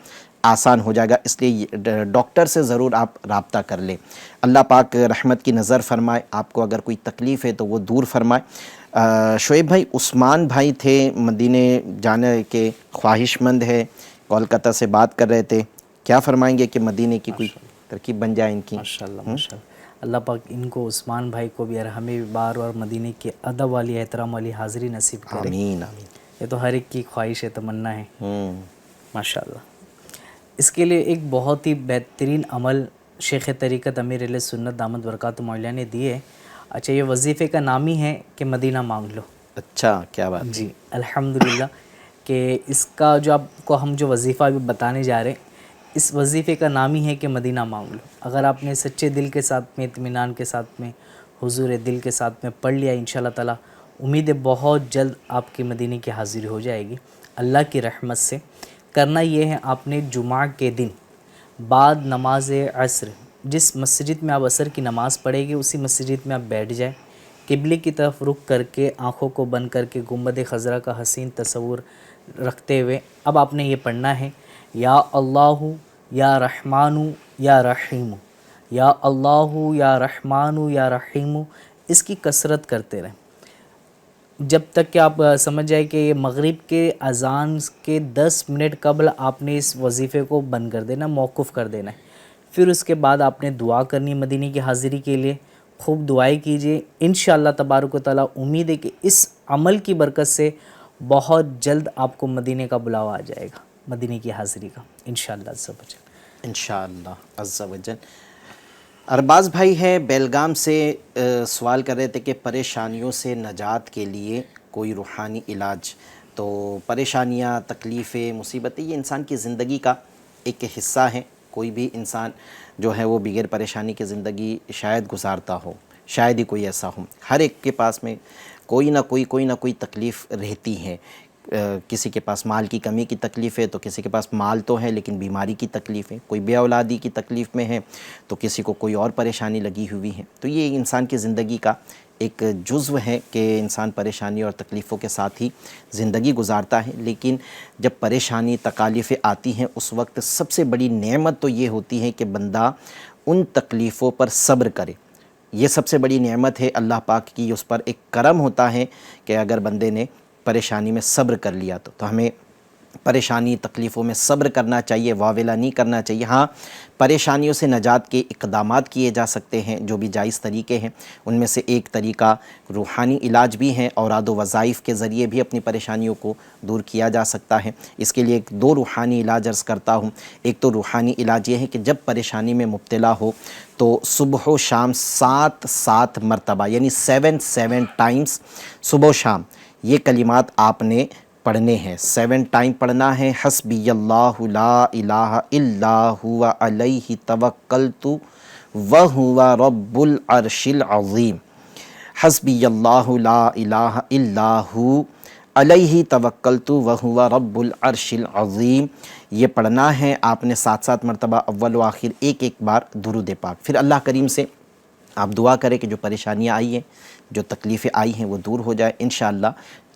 آسان ہو جائے گا۔ اس لیے ڈاکٹر سے ضرور آپ رابطہ کر لیں۔ اللہ پاک رحمت کی نظر فرمائے، آپ کو اگر کوئی تکلیف ہے تو وہ دور فرمائے۔ شعیب بھائی، عثمان بھائی تھے، مدینے جانے کے خواہش مند ہے، کولکتہ سے بات کر رہے تھے، کیا فرمائیں گے کہ مدینے کی کوئی ترکیب بن جائے ان کی؟ ماشاءاللہ ماشاءاللہ، اللہ پاک ان کو، عثمان بھائی کو بھی اور ہمیں بھی بار بار مدینے کے ادب والی، احترام والی حاضری نصیب کرے۔ آمین آمین۔ یہ تو ہر ایک کی خواہش ہے، تمنا ہے ماشاءاللہ۔ اس کے لیے ایک بہت ہی بہترین عمل شیخ طریقت امیر اہل سنت دامت برکاتہ عالیہ نے دیے۔ اچھا، یہ وظیفے کا نام ہی ہے کہ مدینہ مانگ لو۔ اچھا، کیا بات؟ جی الحمدللہ، کہ اس کا جو آپ کو ہم جو وظیفہ بھی بتانے جا رہے ہیں، اس وظیفے کا نام ہی ہے کہ مدینہ مانگ لو۔ اگر آپ نے سچے دل کے ساتھ میں، اطمینان کے ساتھ میں، حضور دل کے ساتھ میں پڑھ لیا، انشاءاللہ تعالی امید ہے بہت جلد آپ کی مدینے کی حاضری ہو جائے گی اللہ کی رحمت سے۔ کرنا یہ ہے، آپ نے جمعہ کے دن بعد نماز عصر جس مسجد میں آپ عصر کی نماز پڑھے گی اسی مسجد میں آپ بیٹھ جائیں، قبلے کی طرف رخ کر کے، آنکھوں کو بند کر کے، گنبد خضرا کا حسین تصور رکھتے ہوئے اب آپ نے یہ پڑھنا ہے، یا اللہ یا رحمان یا رحیم، یا اللہ یا رحمان یا رحیم، اس کی کثرت کرتے رہیں جب تک کہ آپ سمجھ جائے کہ یہ مغرب کے اذان کے 10 منٹ قبل آپ نے اس وظیفے کو بند کر دینا، موقوف کر دینا ہے۔ پھر اس کے بعد آپ نے دعا کرنی مدینے کی حاضری کے لیے، خوب دعائیں کیجئے، انشاءاللہ تبارک و تعالی امید ہے کہ اس عمل کی برکت سے بہت جلد آپ کو مدینے کا بلاوا آ جائے گا، مدینے کی حاضری کا، انشاءاللہ عز و جل۔ انشاءاللہ عز و جل۔ ارباز بھائی ہے بیلگام سے، سوال کر رہے تھے کہ پریشانیوں سے نجات کے لیے کوئی روحانی علاج۔ تو پریشانیاں، تکلیفیں، مصیبتیں یہ انسان کی زندگی کا ایک حصہ ہیں، کوئی بھی انسان جو ہے وہ بغیر پریشانی کی زندگی شاید گزارتا ہو، شاید ہی کوئی ایسا ہو۔ ہر ایک کے پاس میں کوئی نہ کوئی تکلیف رہتی ہے۔ کسی کے پاس مال کی کمی کی تکلیف ہے تو کسی کے پاس مال تو ہے لیکن بیماری کی تکلیف ہے، کوئی بے اولادی کی تکلیف میں ہے تو کسی کو کوئی اور پریشانی لگی ہوئی ہے۔ تو یہ انسان کی زندگی کا ایک جزو ہے کہ انسان پریشانی اور تکلیفوں کے ساتھ ہی زندگی گزارتا ہے، لیکن جب پریشانی تکالیفیں آتی ہیں اس وقت سب سے بڑی نعمت تو یہ ہوتی ہے کہ بندہ ان تکلیفوں پر صبر کرے۔ یہ سب سے بڑی نعمت ہے اللہ پاک کی، اس پر ایک کرم ہوتا ہے کہ اگر بندے نے پریشانی میں صبر کر لیا تو ہمیں پریشانی تکلیفوں میں صبر کرنا چاہیے، واویلا نہیں کرنا چاہیے۔ ہاں پریشانیوں سے نجات کے اقدامات کیے جا سکتے ہیں جو بھی جائز طریقے ہیں، ان میں سے ایک طریقہ روحانی علاج بھی ہیں، اوراد و وظائف کے ذریعے بھی اپنی پریشانیوں کو دور کیا جا سکتا ہے۔ اس کے لیے دو روحانی علاج عرض کرتا ہوں۔ ایک تو روحانی علاج یہ ہے کہ جب پریشانی میں مبتلا ہو تو صبح و شام 7 مرتبہ یعنی 7 ٹائمز صبح و شام یہ کلمات آپ نے پڑھنے ہیں، 7 ٹائم پڑھنا ہے۔ حسبی اللہ لا الہ الا ہوا علیہ توکلت وہو رب العرش العظیم، حسبی اللہ لا الہ الا ہوا علیہ توکلت وہو رب العرش العظیم، یہ پڑھنا ہے آپ نے 7 مرتبہ، اول و آخر ایک بار درود پاک۔ پھر اللہ کریم سے آپ دعا کریں کہ جو پریشانیاں آئی ہیں، جو تکلیفیں آئی ہیں وہ دور ہو جائے۔ انشاءاللہ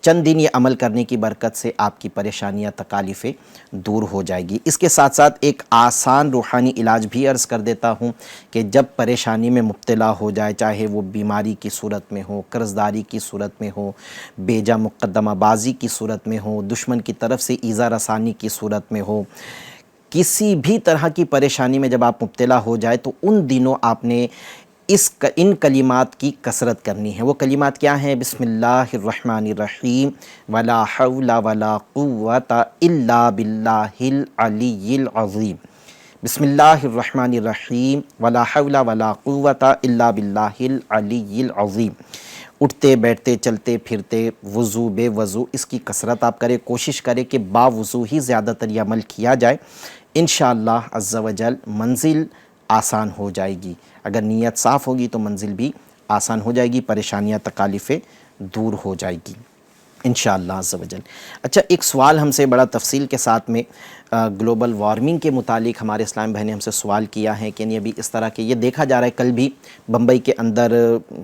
چند دن یہ عمل کرنے کی برکت سے آپ کی پریشانیاں تکالیفیں دور ہو جائے گی۔ اس کے ساتھ ساتھ ایک آسان روحانی علاج بھی عرض کر دیتا ہوں کہ جب پریشانی میں مبتلا ہو جائے، چاہے وہ بیماری کی صورت میں ہو، قرض داری کی صورت میں ہو، بیجا مقدمہ بازی کی صورت میں ہو، دشمن کی طرف سے ایذا رسانی کی صورت میں ہو، کسی بھی طرح کی پریشانی میں جب آپ مبتلا ہو جائے تو ان دنوں آپ نے ان کلمات کی کثرت کرنی ہے۔ وہ کلمات کیا ہیں؟ بسم اللہ الرحمن الرحیم، ولا حول ولا قوت الا باللہ العلی العظیم، بسم اللہ الرحمن الرحیم، ولا حول ولا قوت الا باللہ العلی العظیم۔ اٹھتے بیٹھتے چلتے پھرتے وضو بے وضو اس کی کثرت آپ کریں، کوشش کریں کہ با وضو ہی زیادہ تر یہ عمل کیا جائے، انشاءاللہ عز و جل منزل آسان ہو جائے گی۔ اگر نیت صاف ہوگی تو منزل بھی آسان ہو جائے گی، پریشانیاں تکالیفیں دور ہو جائے گی انشاءاللہ عز و جل۔ اچھا، ایک سوال ہم سے بڑا تفصیل کے ساتھ میں گلوبل وارمنگ کے متعلق ہمارے اسلام بہن نے ہم سے سوال کیا ہے کہ ابھی اس طرح کے یہ دیکھا جا رہا ہے، کل بھی بمبئی کے اندر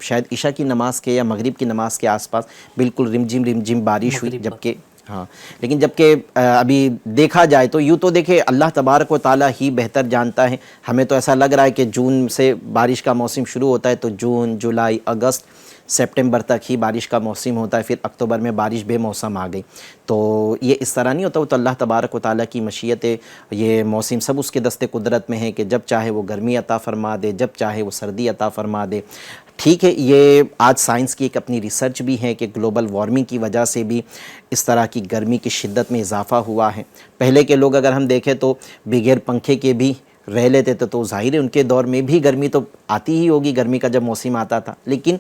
شاید عشاء کی نماز کے یا مغرب کی نماز کے آس پاس بالکل رمجم بارش ہوئی، جبکہ لیکن جبکہ ابھی دیکھا جائے تو یوں تو دیکھے اللہ تبارک و تعالیٰ ہی بہتر جانتا ہے۔ ہمیں تو ایسا لگ رہا ہے کہ جون سے بارش کا موسم شروع ہوتا ہے تو جون، جولائی، اگست، سپٹمبر تک ہی بارش کا موسم ہوتا ہے، پھر اکتوبر میں بارش بے موسم آ گئی۔ تو یہ اس طرح نہیں ہوتا، وہ تو اللہ تبارک و تعالیٰ کی مشیت ہے، یہ موسم سب اس کے دست قدرت میں ہے کہ جب چاہے وہ گرمی عطا فرما دے، جب چاہے وہ سردی عطا فرما دے۔ ٹھیک ہے، یہ آج سائنس کی ایک اپنی ریسرچ بھی ہے کہ گلوبل وارمنگ کی وجہ سے بھی اس طرح کی گرمی کی شدت میں اضافہ ہوا ہے۔ پہلے کے لوگ اگر ہم دیکھیں تو بغیر پنکھے کے بھی رہ لیتے تھے، تو ظاہر ہے ان کے دور میں بھی گرمی تو آتی ہی ہوگی، گرمی کا جب موسم آتا تھا، لیکن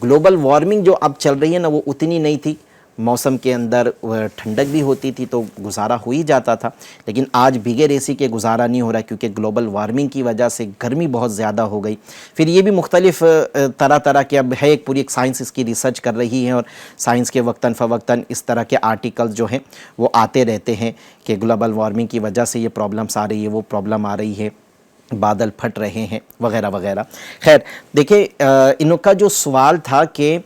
گلوبل وارمنگ جو اب چل رہی ہے نا وہ اتنی نہیں تھی، موسم کے اندر ٹھنڈک بھی ہوتی تھی تو گزارا ہو ہی جاتا تھا، لیکن آج بغیر اے سی کے گزارا نہیں ہو رہا کیونکہ گلوبل وارمنگ کی وجہ سے گرمی بہت زیادہ ہو گئی۔ پھر یہ بھی مختلف طرح کے اب ہے، ایک پوری ایک سائنس اس کی ریسرچ کر رہی ہے، اور سائنس کے وقتاً فوقتاً اس طرح کے آرٹیکلز جو ہیں وہ آتے رہتے ہیں کہ گلوبل وارمنگ کی وجہ سے یہ پرابلمس آ رہی ہے، وہ پرابلم آ رہی ہے، بادل پھٹ رہے ہیں وغیرہ وغیرہ۔ خیر دیکھیں، ان کا جو سوال تھا کہ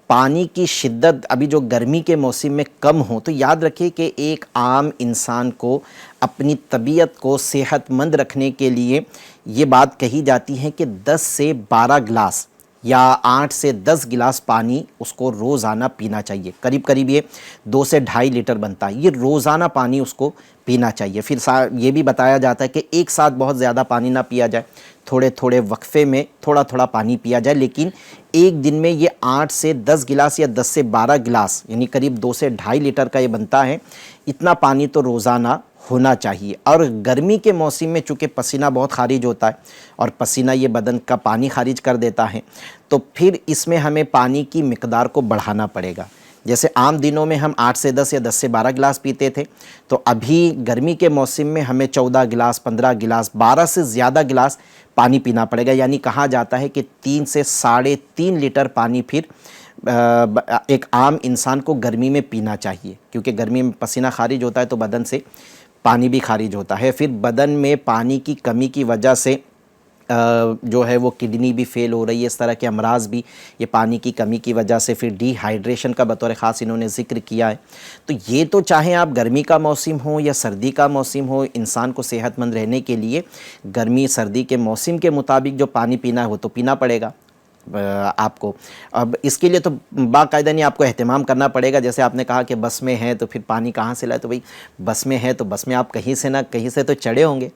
پانی کی شدت ابھی جو گرمی کے موسم میں کم ہو، تو یاد رکھیں کہ ایک عام انسان کو اپنی طبیعت کو صحت مند رکھنے کے لیے یہ بات کہی جاتی ہے کہ 10 سے 12 گلاس یا 8 سے 10 گلاس پانی اس کو روزانہ پینا چاہیے، قریب یہ 2 سے 2.5 لیٹر بنتا ہے، یہ روزانہ پانی اس کو پینا چاہیے۔ پھر یہ بھی بتایا جاتا ہے کہ ایک ساتھ بہت زیادہ پانی نہ پیا جائے، تھوڑے وقفے میں تھوڑا پانی پیا جائے، لیکن ایک دن میں یہ 8 سے 10 گلاس یا 10 سے 12 گلاس یعنی قریب 2 سے 2.5 لیٹر کا یہ بنتا ہے، اتنا پانی تو روزانہ ہونا چاہیے۔ اور گرمی کے موسم میں چونکہ پسینہ بہت خارج ہوتا ہے اور پسینہ یہ بدن کا پانی خارج کر دیتا ہے، تو پھر اس میں ہمیں پانی کی مقدار کو بڑھانا پڑے گا۔ جیسے عام دنوں میں ہم 8 سے 10 یا 10 سے 12 گلاس پیتے تھے، تو ابھی گرمی کے موسم میں ہمیں 14 گلاس، 15 گلاس، 12 سے زیادہ گلاس پانی پینا پڑے گا، یعنی کہا جاتا ہے کہ 3 سے 3.5 لیٹر پانی پھر ایک عام انسان کو گرمی میں پینا چاہیے، کیونکہ گرمی میں پسینہ خارج ہوتا ہے تو بدن سے پانی بھی خارج ہوتا ہے۔ پھر بدن میں پانی کی کمی کی وجہ سے جو ہے وہ کڈنی بھی فیل ہو رہی ہے، اس طرح کے امراض بھی یہ پانی کی کمی کی وجہ سے، پھر ڈی ہائیڈریشن کا بطور خاص انہوں نے ذکر کیا ہے۔ تو یہ تو چاہے آپ گرمی کا موسم ہو یا سردی کا موسم ہو، انسان کو صحت مند رہنے کے لیے گرمی سردی کے موسم کے مطابق جو پانی پینا ہے وہ تو پینا پڑے گا۔ آپ کو. اب اس کے لیے تو باقاعدہ نہیں آپ کو اہتمام کرنا پڑے گا. جیسے آپ نے کہا کہ بس میں ہے تو پھر پانی کہاں سے لائے, تو بھئی بس میں ہے تو بس میں آپ کہیں سے نہ کہیں سے تو چڑھے ہوں گے,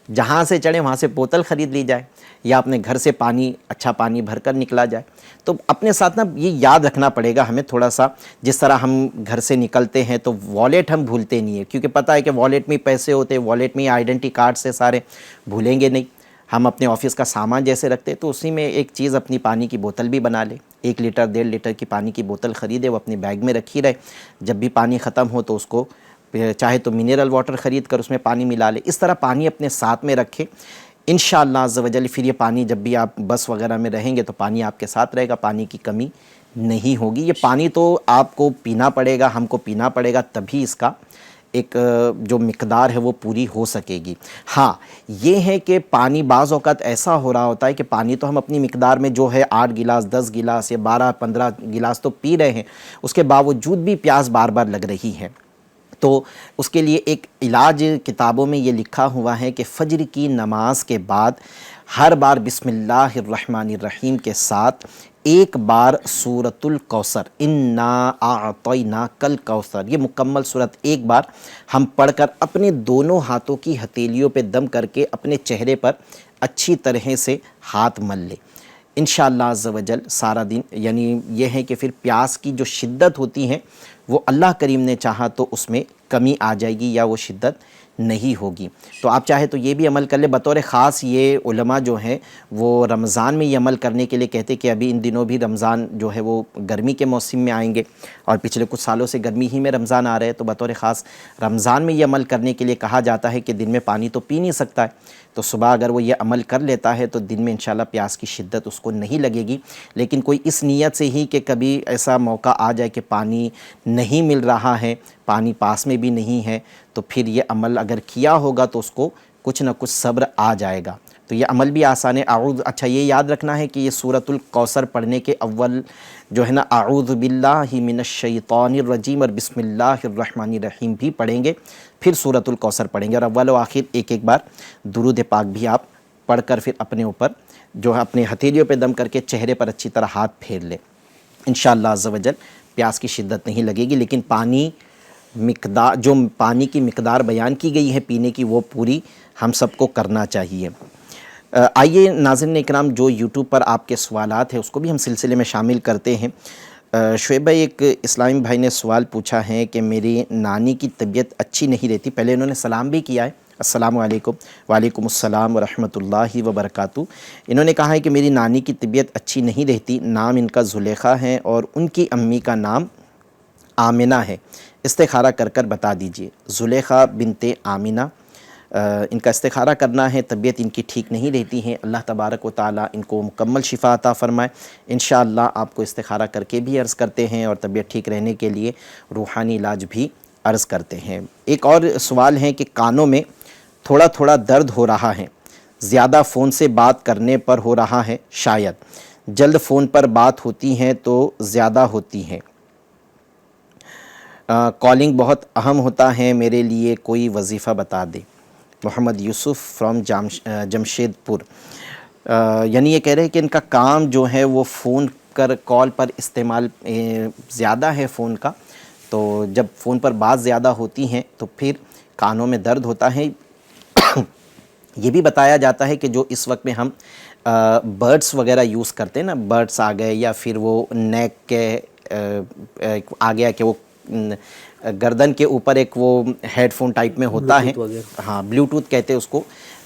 جہاں سے چڑھیں وہاں سے بوتل خرید لی جائے, یا اپنے گھر سے پانی اچھا پانی بھر کر نکلا جائے. تو اپنے ساتھ نا یہ یاد رکھنا پڑے گا ہمیں تھوڑا سا, جس طرح ہم گھر سے نکلتے ہیں تو والیٹ ہم بھولتے نہیں ہیں, کیونکہ پتہ ہے کہ والیٹ میں پیسے ہوتے ہیں, والیٹ میں آئیڈینٹی کارڈ سے سارے بھولیں گے نہیں. ہم اپنے آفس کا سامان جیسے رکھتے تو اسی میں ایک چیز اپنی پانی کی بوتل بھی بنا لے, 1 لیٹر 1.5 لیٹر کی پانی کی بوتل خریدے, وہ اپنے بیگ میں رکھی رہے, جب بھی پانی ختم ہو تو اس کو چاہے تو منرل واٹر خرید کر اس میں پانی ملا لے. اس طرح پانی اپنے ساتھ میں رکھے, انشاءاللہ عز و جل پھر یہ پانی جب بھی آپ بس وغیرہ میں رہیں گے تو پانی آپ کے ساتھ رہے گا, پانی کی کمی نہیں ہوگی. یہ پانی تو آپ کو پینا پڑے گا, ہم کو پینا پڑے گا, تبھی اس کا ایک جو مقدار ہے وہ پوری ہو سکے گی. ہاں یہ ہے کہ پانی بعض اوقات ایسا ہو رہا ہوتا ہے کہ پانی تو ہم اپنی مقدار میں جو ہے 8 گلاس 10 گلاس یا 12-15 گلاس تو پی رہے ہیں, اس کے باوجود بھی پیاس بار بار لگ رہی ہے. تو اس کے لیے ایک علاج کتابوں میں یہ لکھا ہوا ہے کہ فجر کی نماز کے بعد ہر بار بسم اللہ الرحمن الرحیم کے ساتھ ایک بار سورۃ الکوثر, انا اعطیناک الکوثر, یہ مکمل سورت ایک بار ہم پڑھ کر اپنے دونوں ہاتھوں کی ہتھیلیوں پہ دم کر کے اپنے چہرے پر اچھی طرح سے ہاتھ مل لے. انشاءاللہ عز و جل سارا دن, یعنی یہ ہے کہ پھر پیاس کی جو شدت ہوتی ہے وہ اللہ کریم نے چاہا تو اس میں کمی آ جائے گی, یا وہ شدت نہیں ہوگی. تو آپ چاہے تو یہ بھی عمل کر لیں. بطور خاص یہ علماء جو ہیں وہ رمضان میں یہ عمل کرنے کے لیے کہتے کہ ابھی ان دنوں بھی رمضان جو ہے وہ گرمی کے موسم میں آئیں گے, اور پچھلے کچھ سالوں سے گرمی ہی میں رمضان آ رہے ہیں, تو بطور خاص رمضان میں یہ عمل کرنے کے لیے کہا جاتا ہے کہ دن میں پانی تو پی نہیں سکتا ہے, تو صبح اگر وہ یہ عمل کر لیتا ہے تو دن میں انشاءاللہ پیاس کی شدت اس کو نہیں لگے گی. لیکن کوئی اس نیت سے ہی کہ کبھی ایسا موقع آ جائے کہ پانی نہیں مل رہا ہے, پانی پاس میں بھی نہیں ہے, تو پھر یہ عمل اگر کیا ہوگا تو اس کو کچھ نہ کچھ صبر آ جائے گا. تو یہ عمل بھی آسان ہے. اچھا یہ یاد رکھنا ہے کہ یہ سورۃ الکوثر پڑھنے کے اول جو ہے نا اعوذ باللہ من الشیطان الرجیم اور بسم اللہ الرحمن الرحیم بھی پڑھیں گے, پھر سورۃ الکوثر پڑھیں گے, اور اول و آخر ایک ایک بار درود پاک بھی آپ پڑھ کر پھر اپنے اوپر جو ہے اپنے ہتھیلیوں پہ دم کر کے چہرے پر اچھی طرح ہاتھ پھیر لیں. انشاءاللہ عز و جل پیاس کی شدت نہیں لگے گی. لیکن جو پانی کی مقدار بیان کی گئی ہے پینے کی, وہ پوری ہم سب کو کرنا چاہیے. آئیے ناظرین اکرام, جو یوٹیوب پر آپ کے سوالات ہیں اس کو بھی ہم سلسلے میں شامل کرتے ہیں. شعیب بھائی, ایک اسلامی بھائی نے سوال پوچھا ہے کہ میری نانی کی طبیعت اچھی نہیں رہتی. پہلے انہوں نے سلام بھی کیا ہے, السلام علیکم. وعلیکم السلام ورحمۃ اللہ وبرکاتہ. انہوں نے کہا ہے کہ میری نانی کی طبیعت اچھی نہیں رہتی, نام ان کا زلیخا ہے اور ان کی امی کا نام آمنہ ہے, استخارہ کر کر بتا دیجئے. زلیخا بنت آمنہ, ان کا استخارہ کرنا ہے, طبیعت ان کی ٹھیک نہیں رہتی ہے. اللہ تبارک و تعالیٰ ان کو مکمل شفا عطا فرمائے. انشاءاللہ آپ کو استخارہ کر کے بھی عرض کرتے ہیں, اور طبیعت ٹھیک رہنے کے لیے روحانی علاج بھی عرض کرتے ہیں. ایک اور سوال ہے کہ کانوں میں تھوڑا تھوڑا درد ہو رہا ہے, زیادہ فون سے بات کرنے پر ہو رہا ہے, شاید جلد فون پر بات ہوتی ہے تو زیادہ ہوتی ہے, کالنگ بہت اہم ہوتا ہے, میرے لیے کوئی وظیفہ بتا دے. محمد یوسف فرام جمشید پور. یعنی یہ کہہ رہے ہیں کہ ان کا کام جو ہے وہ فون کال پر استعمال زیادہ ہے فون کا, تو جب فون پر بات زیادہ ہوتی ہیں تو پھر کانوں میں درد ہوتا ہے. یہ بھی بتایا جاتا ہے کہ جو اس وقت میں ہم برڈس وغیرہ یوز کرتے ہیں نا, برڈس آ گئے, یا پھر وہ نیک کے آ گیا کہ وہ گردن کے اوپر ایک وہ ہیڈ فون ٹائپ میں ہوتا ہے, ہاں بلوٹوتھ کہتے ہیں اس کو,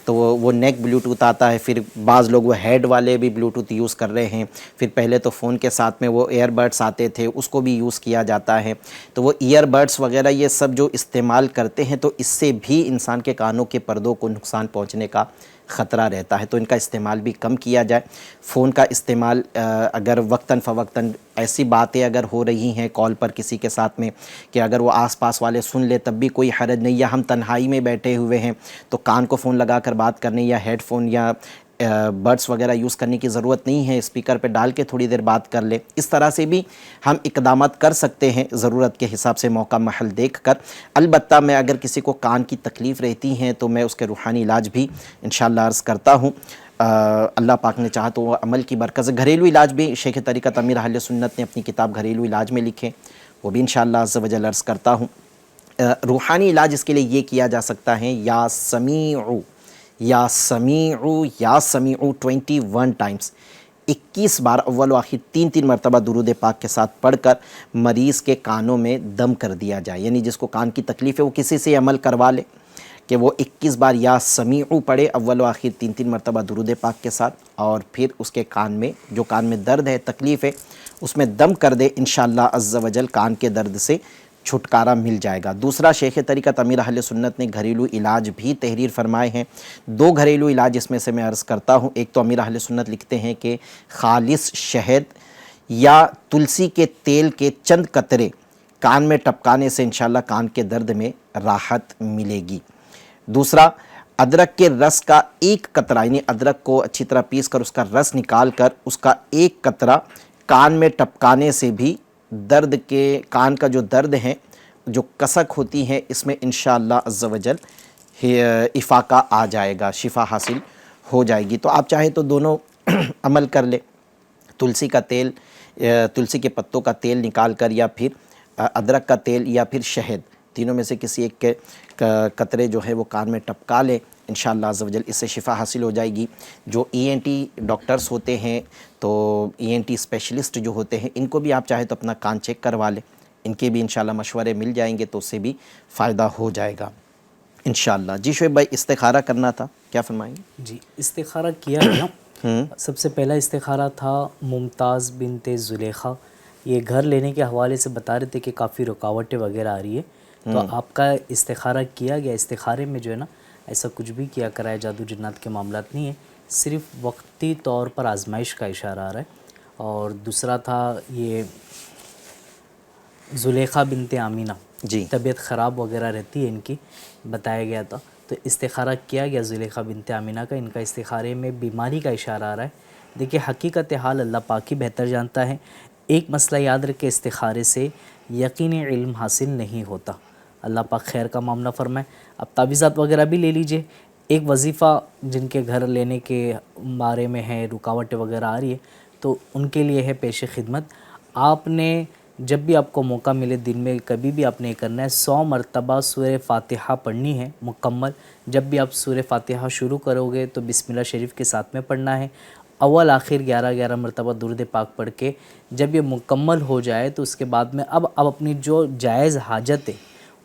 تو وہ نیک بلوٹوتھ آتا ہے. پھر بعض لوگ وہ ہیڈ والے بھی بلوٹوتھ یوز کر رہے ہیں. پھر پہلے تو فون کے ساتھ میں وہ ایئر بڈس آتے تھے, اس کو بھی یوز کیا جاتا ہے. تو وہ ایئر بڈس وغیرہ یہ سب جو استعمال کرتے ہیں تو اس سے بھی انسان کے کانوں کے پردوں کو نقصان پہنچنے کا خطرہ رہتا ہے. تو ان کا استعمال بھی کم کیا جائے. فون کا استعمال اگر وقتاً فوقتاً ایسی باتیں اگر ہو رہی ہیں کال پر کسی کے ساتھ میں کہ اگر وہ آس پاس والے سن لے تب بھی کوئی حرج نہیں, یا ہم تنہائی میں بیٹھے ہوئے ہیں تو کان کو فون لگا کر بات کرنے, یا ہیڈ فون یا برڈس وغیرہ یوز کرنے کی ضرورت نہیں ہے، اسپیکر پہ ڈال کے تھوڑی دیر بات کر لے. اس طرح سے بھی ہم اقدامات کر سکتے ہیں ضرورت کے حساب سے موقع محل دیکھ کر. البتہ میں اگر کسی کو کان کی تکلیف رہتی ہیں تو میں اس کے روحانی علاج بھی انشاءاللہ عرض کرتا ہوں. اللہ پاک نے چاہا تو وہ عمل کی برکت سے گھریلو علاج بھی شیخ طریقت امیر اہل سنت نے اپنی کتاب گھریلو علاج میں لکھے، وہ بھی انشاءاللہ عز و جل عرض کرتا ہوں. روحانی علاج اس کے لیے یہ کیا جا سکتا ہے، یا سمیعو یا سمیعو یا سمیعو 21 ٹائمز، 21 بار اول و آخر 3 مرتبہ درود پاک کے ساتھ پڑھ کر مریض کے کانوں میں دم کر دیا جائے. یعنی جس کو کان کی تکلیف ہے وہ کسی سے عمل کروا لے کہ وہ 21 بار یا سمیعو پڑھے اول و آخر 3 مرتبہ درود پاک کے ساتھ، اور پھر اس کے کان میں جو کان میں درد ہے، تکلیف ہے، اس میں دم کر دے. انشاءاللہ عز و جل کان کے درد سے چھٹکارا مل جائے گا. دوسرا، شیخ طریقت امیر اہل سنت نے گھریلو علاج بھی تحریر فرمائے ہیں. 2 گھریلو علاج اس میں سے میں عرض کرتا ہوں. ایک تو امیر اہل سنت لکھتے ہیں کہ خالص شہد یا تلسی کے تیل کے چند قطرے کان میں ٹپکانے سے انشاءاللہ کان کے درد میں راحت ملے گی. دوسرا، ادرک کے رس کا 1 قطرہ، یعنی ادرک کو اچھی طرح پیس کر اس کا رس نکال کر اس کا 1 قطرہ کان میں ٹپکانے سے بھی درد کے کان کا جو درد ہے، جو کسک ہوتی ہے، اس میں انشاءاللہ عز و جل افاقہ آ جائے گا، شفا حاصل ہو جائے گی. تو آپ چاہے تو دونوں عمل کر لے، تلسی کا تیل، تلسی کے پتوں کا تیل نکال کر، یا پھر ادرک کا تیل، یا پھر شہد، تینوں میں سے کسی ایک کے قطرے جو ہے وہ کان میں ٹپکا لے. انشاءاللہ عز و جل اس سے شفا حاصل ہو جائے گی. جو ENT ڈاکٹرز ہوتے ہیں، تو ENT اسپیشلسٹ جو ہوتے ہیں، ان کو بھی آپ چاہے تو اپنا کان چیک کروا لیں، ان کے بھی انشاءاللہ مشورے مل جائیں گے تو اس سے بھی فائدہ ہو جائے گا انشاءاللہ. جی شعیب بھائی، استخارہ کرنا تھا، کیا فرمائیں گے؟ جی، استخارہ کیا گیا. سب سے پہلا استخارہ تھا ممتاز بنت زلیخا. یہ گھر لینے کے حوالے سے بتا رہے تھے کہ کافی رکاوٹیں وغیرہ آ رہی ہے، تو آپ کا استخارہ کیا گیا. استخارے میں جو ہے نا ایسا کچھ بھی کیا کرائے جادو جنات کے معاملات نہیں ہے، صرف وقتی طور پر آزمائش کا اشارہ آ رہا ہے. اور دوسرا تھا یہ زلیخا بنت آمینہ، جی، طبیعت خراب وغیرہ رہتی ہے ان کی، بتایا گیا تھا، تو استخارہ کیا گیا زلیخا بنت آمینہ کا. ان کا استخارے میں بیماری کا اشارہ آ رہا ہے. دیکھیے حقیقت حال اللہ پاک ہی بہتر جانتا ہے. ایک مسئلہ یاد رکھے، استخارے سے یقینی علم حاصل نہیں ہوتا. اللہ پاک خیر کا معاملہ فرمائے. اب تعویذات وغیرہ بھی لے لیجئے. ایک وظیفہ جن کے گھر لینے کے بارے میں ہے، رکاوٹیں وغیرہ آ رہی ہے، تو ان کے لیے ہے پیش خدمت. آپ نے جب بھی آپ کو موقع ملے دن میں کبھی بھی آپ نے کرنا ہے، 100 مرتبہ سورہ فاتحہ پڑھنی ہے مکمل. جب بھی آپ سورہ فاتحہ شروع کرو گے تو بسم اللہ شریف کے ساتھ میں پڑھنا ہے. اول آخر 11 مرتبہ درود پاک پڑھ کے جب یہ مکمل ہو جائے تو اس کے بعد میں اب اپنی جو جائز حاجت ہے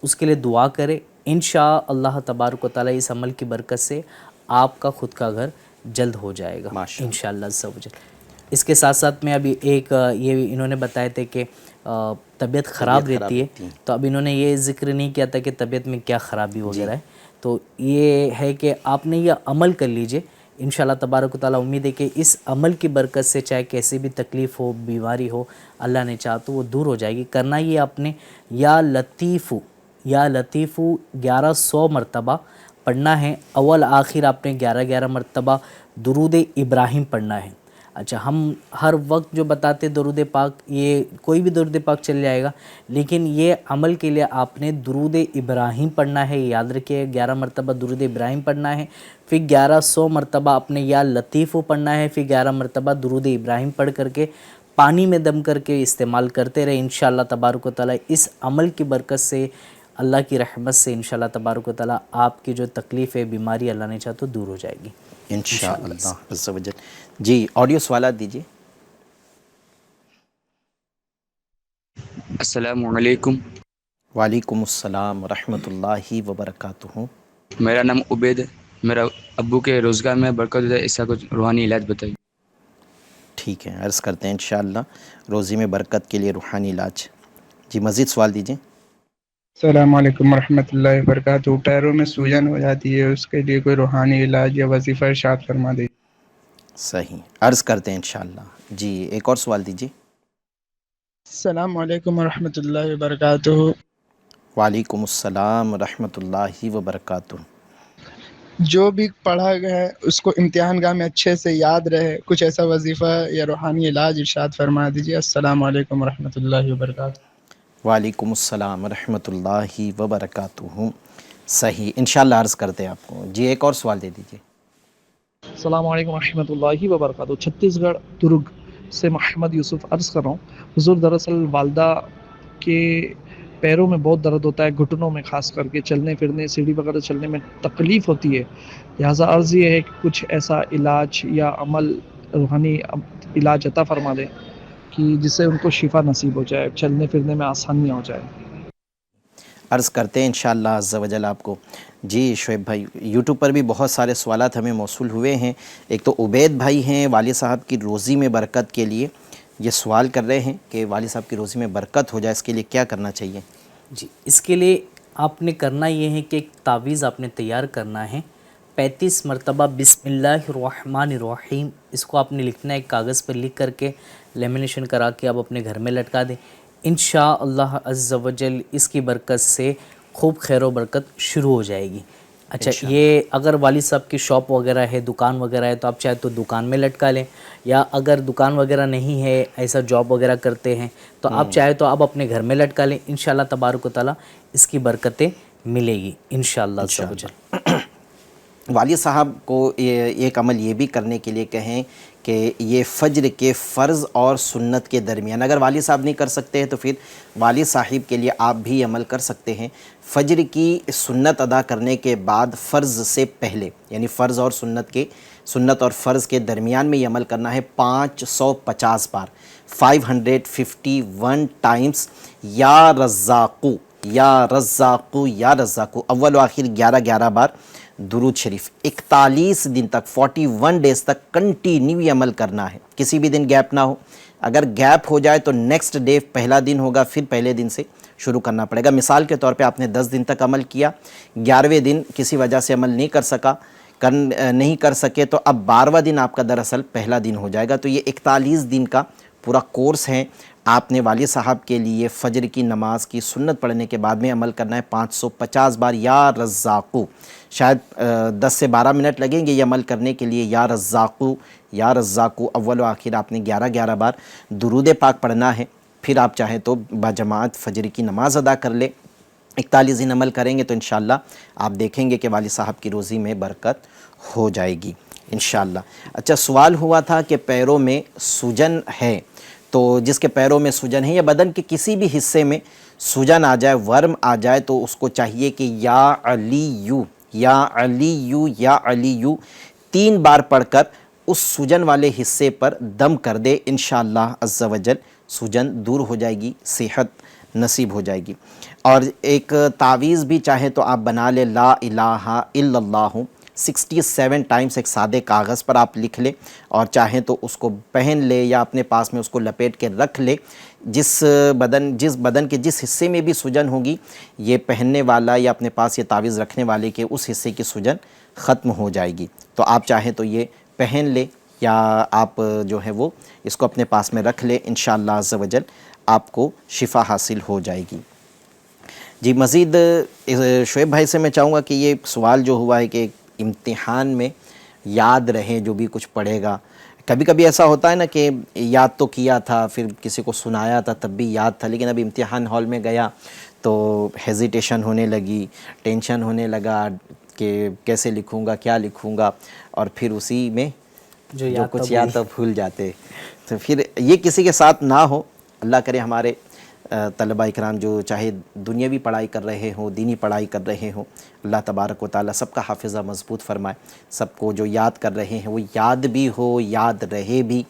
اس کے لیے دعا کرے. انشاء اللہ تبارک و تعالیٰ اس عمل کی برکت سے آپ کا خود کا گھر جلد ہو جائے گا انشاءاللہ عز و جل. اس کے ساتھ ساتھ میں ابھی ایک یہ انہوں نے بتایا تھے کہ طبیعت خراب رہتی ہے، تو اب انہوں نے یہ ذکر نہیں کیا تھا کہ طبیعت میں کیا خرابی وغیرہ ہے. تو یہ ہے کہ آپ نے یہ عمل کر لیجئے انشاءاللہ تبارک و تعالیٰ. امید ہے کہ اس عمل کی برکت سے چاہے کیسی بھی تکلیف ہو، بیماری ہو، اللہ نے چاہا تو وہ دور ہو جائے گی. کرنا یہ آپ نے یا لطیفو 1100 مرتبہ پڑھنا ہے. اول آخر آپ نے 11 مرتبہ درود ابراہیم پڑھنا ہے. اچھا، ہم ہر وقت جو بتاتے درود پاک، یہ کوئی بھی درود پاک چل جائے گا، لیکن یہ عمل کے لیے آپ نے درود ابراہیم پڑھنا ہے. یاد رکھیے 11 مرتبہ درود ابراہیم پڑھنا ہے، پھر 1100 مرتبہ آپ نے یا لطیفو پڑھنا ہے، پھر 11 مرتبہ درود ابراہیم پڑھ کر کے پانی میں دم کر کے استعمال کرتے رہے. انشاءاللہ تبارک و تعالیٰ اس عمل کی برکت سے، اللہ کی رحمت سے انشاءاللہ تبارک و تعالیٰ آپ کی جو تکلیف ہے، بیماری، اللہ نے چاہا تو دور ہو جائے گی انشاءاللہ عز و جل. جی، آڈیو سوالات دیجیے. السلام علیکم. وعلیکم السلام ورحمۃ اللہ وبرکاتہ. میرا نام عبید ہے. میرا ابو کے روزگار میں برکت ہے، اس کا کچھ روحانی علاج بتائیے. ٹھیک ہے، عرض کرتے ہیں انشاءاللہ روزی میں برکت کے لیے روحانی علاج. جی، مزید سوال دیجیے. السلام علیکم ورحمۃ اللہ وبرکاتہ. پیروں میں سوجن ہو جاتی ہے، اس کے لیے کوئی روحانی علاج یا وظیفہ ارشاد فرما دیں. صحیح، عرض کرتے ہیں انشاءاللہ. جی، ایک اور سوال دیجیے. السلام علیکم ورحمۃ اللہ وبرکاتہ. وعلیکم السلام ورحمۃ اللہ وبرکاتہ. جو بھی پڑھا گیا ہے اس کو امتحان گاہ میں اچھے سے یاد رہے. کچھ ایسا وظیفہ یا روحانی علاج ارشاد فرما دیجیے. السلام علیکم ورحمۃ اللہ وبرکاتہ. وعلیکم السلام ورحمۃ اللہ وبرکاتہ. صحیح، انشاءاللہ عرض کرتے ہیں آپ کو. جی ایک اور سوال دے دیجیے. السلام علیکم ورحمۃ اللہ وبرکاتہ. چھتیس گڑھ درگ سے محمد یوسف عرض کر رہا ہوں. حضور دراصل والدہ کے پیروں میں بہت درد ہوتا ہے، گھٹنوں میں خاص کر کے، چلنے پھرنے سیڑھی وغیرہ چلنے میں تکلیف ہوتی ہے. لہٰذا عرض یہ ہے کہ کچھ ایسا علاج یا عمل روحانی علاج عطا فرما دیں کہ جس سے ان کو شفا نصیب ہو جائے، چلنے پھرنے میں آسانیاں ہو جائے. عرض کرتے ہیں انشاءاللہ عز و جل آپ کو. جی شعیب بھائی، یوٹیوب پر بھی بہت سارے سوالات ہمیں موصول ہوئے ہیں. ایک تو عبید بھائی ہیں، والد صاحب کی روزی میں برکت کے لیے یہ سوال کر رہے ہیں کہ والد صاحب کی روزی میں برکت ہو جائے، اس کے لیے کیا کرنا چاہیے؟ جی اس کے لیے آپ نے کرنا یہ ہے کہ ایک تعویذ آپ نے تیار کرنا ہے. 35 مرتبہ بسم اللہ الرحمن الرحیم اس کو آپ نے لکھنا ہے، ایک کاغذ پر لکھ کر کے لیمینیشن کرا کے آپ اپنے گھر میں لٹکا دیں. انشاءاللہ عز و جل اس کی برکت سے خوب خیر و برکت شروع ہو جائے گی. اچھا یہ اگر والد صاحب کی شاپ وغیرہ ہے، دکان وغیرہ ہے، تو آپ چاہے تو دکان میں لٹکا لیں، یا اگر دکان وغیرہ نہیں ہے، ایسا جاب وغیرہ کرتے ہیں تو آپ چاہے تو آپ اپنے گھر میں لٹکا لیں. انشاءاللہ تبارک و تعالیٰ اس کی برکتیں ملے گی انشاءاللہ عز و جل. والد صاحب کو ایک عمل یہ بھی کرنے کے لیے کہیں کہ یہ فجر کے فرض اور سنت کے درمیان، اگر والد صاحب نہیں کر سکتے ہیں تو پھر والد صاحب کے لیے آپ بھی عمل کر سکتے ہیں. فجر کی سنت ادا کرنے کے بعد فرض سے پہلے، یعنی فرض اور فرض کے درمیان میں یہ عمل کرنا ہے 550 بار، 551 ٹائمز یا رزاقو یا رزاقو یا رزاقو، اول و آخر 11 بار درود شریف. 41 دن تک، 41 ڈیز تک کنٹینیو یہ عمل کرنا ہے، کسی بھی دن گیپ نہ ہو. اگر گیپ ہو جائے تو نیکسٹ ڈے پہلا دن ہوگا، پھر پہلے دن سے شروع کرنا پڑے گا. مثال کے طور پہ آپ نے 10 دن تک عمل کیا، 11ویں دن کسی وجہ سے عمل نہیں کر سکے تو اب 12واں دن آپ کا دراصل پہلا دن ہو جائے گا. تو یہ 41 دن کا پورا کورس ہے. آپ نے والد صاحب کے لیے فجر کی نماز کی سنت پڑھنے کے بعد میں عمل کرنا ہے 550 بار یا رزاقو. شاید 10 سے 12 منٹ لگیں گے یہ عمل کرنے کے لیے. یا رزاقو یا رزاقو، اول و آخر آپ نے 11 بار درود پاک پڑھنا ہے. پھر آپ چاہیں تو باجماعت فجر کی نماز ادا کر لیں. 41 دن عمل کریں گے تو انشاءاللہ آپ دیکھیں گے کہ والد صاحب کی روزی میں برکت ہو جائے گی انشاءاللہ. اچھا سوال ہوا تھا کہ پیروں میں سوجن ہے، تو جس کے پیروں میں سوجن ہے یا بدن کے کسی بھی حصے میں سوجن آ جائے، ورم آ جائے، تو اس کو چاہیے کہ یا علیو یا علیو یا علیو 3 بار پڑھ کر اس سوجن والے حصے پر دم کر دے. انشاءاللہ عز و جل سوجن دور ہو جائے گی، صحت نصیب ہو جائے گی. اور ایک تعویذ بھی چاہے تو آپ بنا لیں، لا الہ الا اللہ 67 ٹائمز ایک سادے کاغذ پر آپ لکھ لیں، اور چاہیں تو اس کو پہن لے یا اپنے پاس میں اس کو لپیٹ کے رکھ لے. جس بدن کے جس حصے میں بھی سوجن ہوگی، یہ پہننے والا یا اپنے پاس یہ تعویذ رکھنے والے کے اس حصے کی سوجن ختم ہو جائے گی. تو آپ چاہیں تو یہ پہن لے یا آپ جو ہے وہ اس کو اپنے پاس میں رکھ لے. انشاءاللہ عز و جل آپ کو شفا حاصل ہو جائے گی. جی مزید شعیب بھائی سے میں چاہوں گا کہ یہ سوال جو ہوا ہے کہ امتحان میں یاد رہے جو بھی کچھ پڑھے گا. کبھی کبھی ایسا ہوتا ہے نا کہ یاد تو کیا تھا، پھر کسی کو سنایا تھا تب بھی یاد تھا، لیکن ابھی امتحان ہال میں گیا تو ہیزیٹیشن ہونے لگی، ٹینشن ہونے لگا کہ کیسے لکھوں گا، کیا لکھوں گا، اور پھر اسی میں جو کچھ یاد تو بھول جاتے. تو پھر یہ کسی کے ساتھ نہ ہو. اللہ کرے ہمارے طلبہ اکرام جو چاہے دنیاوی پڑھائی کر رہے ہوں، دینی پڑھائی کر رہے ہوں، اللہ تبارک و تعالیٰ سب کا حافظہ مضبوط فرمائے. سب کو جو یاد کر رہے ہیں وہ یاد بھی ہو، یاد رہے بھی،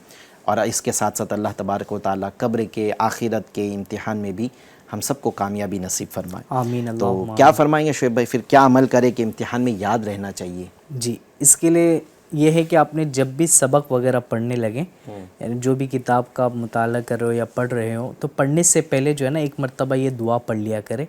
اور اس کے ساتھ ساتھ اللہ تبارک و تعالیٰ قبر کے، آخرت کے امتحان میں بھی ہم سب کو کامیابی نصیب فرمائے. آمین. تو کیا فرمائیں گے شعیب بھائی، پھر کیا عمل کرے کہ امتحان میں یاد رہنا چاہیے؟ جی اس کے لیے یہ ہے کہ آپ نے جب بھی سبق وغیرہ پڑھنے لگیں، یعنی جو بھی کتاب کا مطالعہ کر رہے ہو یا پڑھ رہے ہو، تو پڑھنے سے پہلے جو ہے نا ایک مرتبہ یہ دعا پڑھ لیا کرے.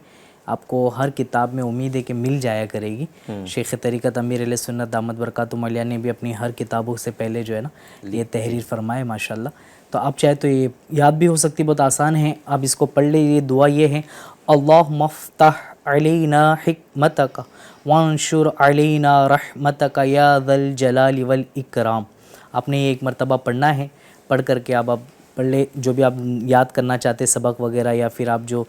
آپ کو ہر کتاب میں امید ہے کہ مل جایا کرے گی. شیخ طریقت امیر علیہ سنت دامت برکاتہم علیہ نے بھی اپنی ہر کتابوں سے پہلے جو ہے نا یہ تحریر فرمائے ماشاءاللہ. تو آپ چاہے تو یہ یاد بھی ہو سکتی، بہت آسان ہے، آپ اس کو پڑھ لیں. یہ دعا یہ ہے، اللہم افتح علینا حکمتک وانشر علینا رحمتک یا ذا الجلال والاکرام. آپ نے یہ ایک مرتبہ پڑھنا ہے. پڑھ کر کے آپ پڑھ لے جو بھی آپ یاد کرنا چاہتے سبق وغیرہ یا پھر آپ جو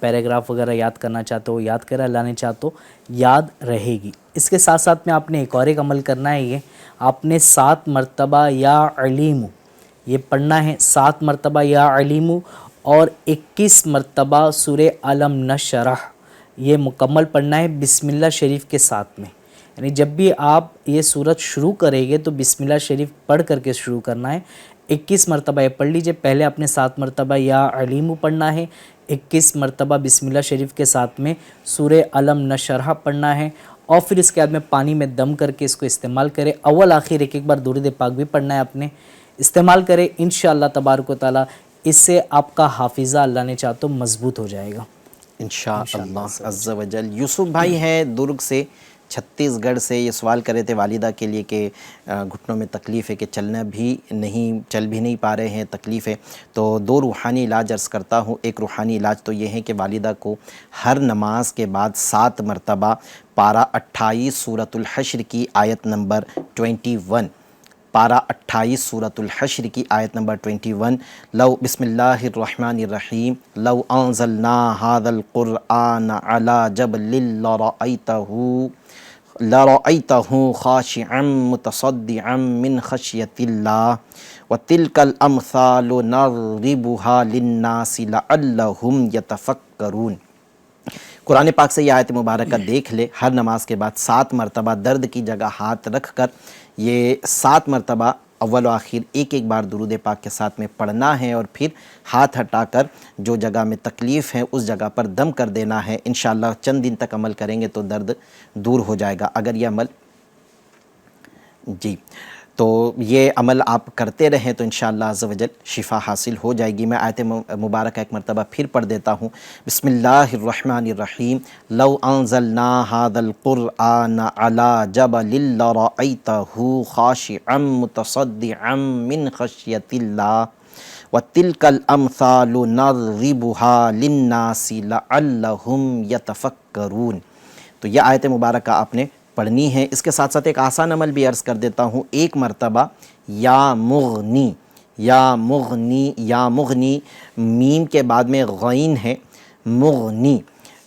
پیراگراف وغیرہ یاد کرنا چاہتے ہو یاد کرا لانے چاہتے ہو یاد رہے گی. اس کے ساتھ ساتھ میں آپ نے ایک اور ایک عمل کرنا ہے. یہ آپ نے 7 مرتبہ یا علیم یہ پڑھنا ہے. 7 مرتبہ یا علیم اور 21 مرتبہ سورہ علم نشرح یہ مکمل پڑھنا ہے بسم اللہ شریف کے ساتھ میں. یعنی جب بھی آپ یہ سورت شروع کریں گے تو بسم اللہ شریف پڑھ کر کے شروع کرنا ہے. 21 مرتبہ یہ پڑھ لیجئے. پہلے آپ نے 7 مرتبہ یا علیم پڑھنا ہے, 21 مرتبہ بسم اللہ شریف کے ساتھ میں سورہ علم نشرح پڑھنا ہے, اور پھر اس کے بعد میں پانی میں دم کر کے اس کو استعمال کرے. اول آخر ایک بار درود پاک بھی پڑھنا ہے آپ نے, استعمال کرے. انشاءاللہ تبارک و تعالی اس سے آپ کا حافظہ اللہ نے چاہ تو مضبوط ہو جائے گا انشاءاللہ عز و جل. یوسف بھائی ہیں درگ سے, چھتیس گڑھ سے, یہ سوال کرے تھے والدہ کے لیے کہ گھٹنوں میں تکلیف ہے کہ چل بھی نہیں پا رہے ہیں, تکلیف ہے. تو 2 روحانی علاج عرض کرتا ہوں. ایک روحانی علاج تو یہ ہے کہ والدہ کو ہر نماز کے بعد 7 مرتبہ پارہ 28 سورۃ الحشر کی آیت نمبر 21, پارہ 28 سورۃ الحشر کی آیت نمبر 21, لو بسم اللہ الرحمن الرحیم لو انزلنا هذا القرآن على جبل لرأيته خاشعا متصدعا من خشية الله وتلك الأمثال نضربها للناس لعلهم يتفكرون. قرآن پاک سے یہ آیت مبارکہ دیکھ لے. ہر نماز کے بعد 7 مرتبہ درد کی جگہ ہاتھ رکھ کر یہ 7 مرتبہ اول و آخر ایک بار درود پاک کے ساتھ میں پڑھنا ہے, اور پھر ہاتھ ہٹا کر جو جگہ میں تکلیف ہے اس جگہ پر دم کر دینا ہے. انشاءاللہ چند دن تک عمل کریں گے تو درد دور ہو جائے گا. اگر یہ عمل تو یہ عمل آپ کرتے رہیں تو انشاءاللہ عز و جل شفا حاصل ہو جائے گی. میں آیت مبارکہ ایک مرتبہ پھر پڑھ دیتا ہوں. بسم اللہ الرحمن الرحیم لو انزلنا هذا القرآن على جبل لرأيته خاشعا متصدعا من خشية الله وتلك الأمثال نضربها للناس لعلهم يتفكرون. تو یہ آیت مبارکہ آپ نے پڑھنی ہے. اس کے ساتھ ساتھ ایک آسان عمل بھی عرض کر دیتا ہوں. ایک مرتبہ یا مغنی میم کے بعد میں غین ہے مغنی,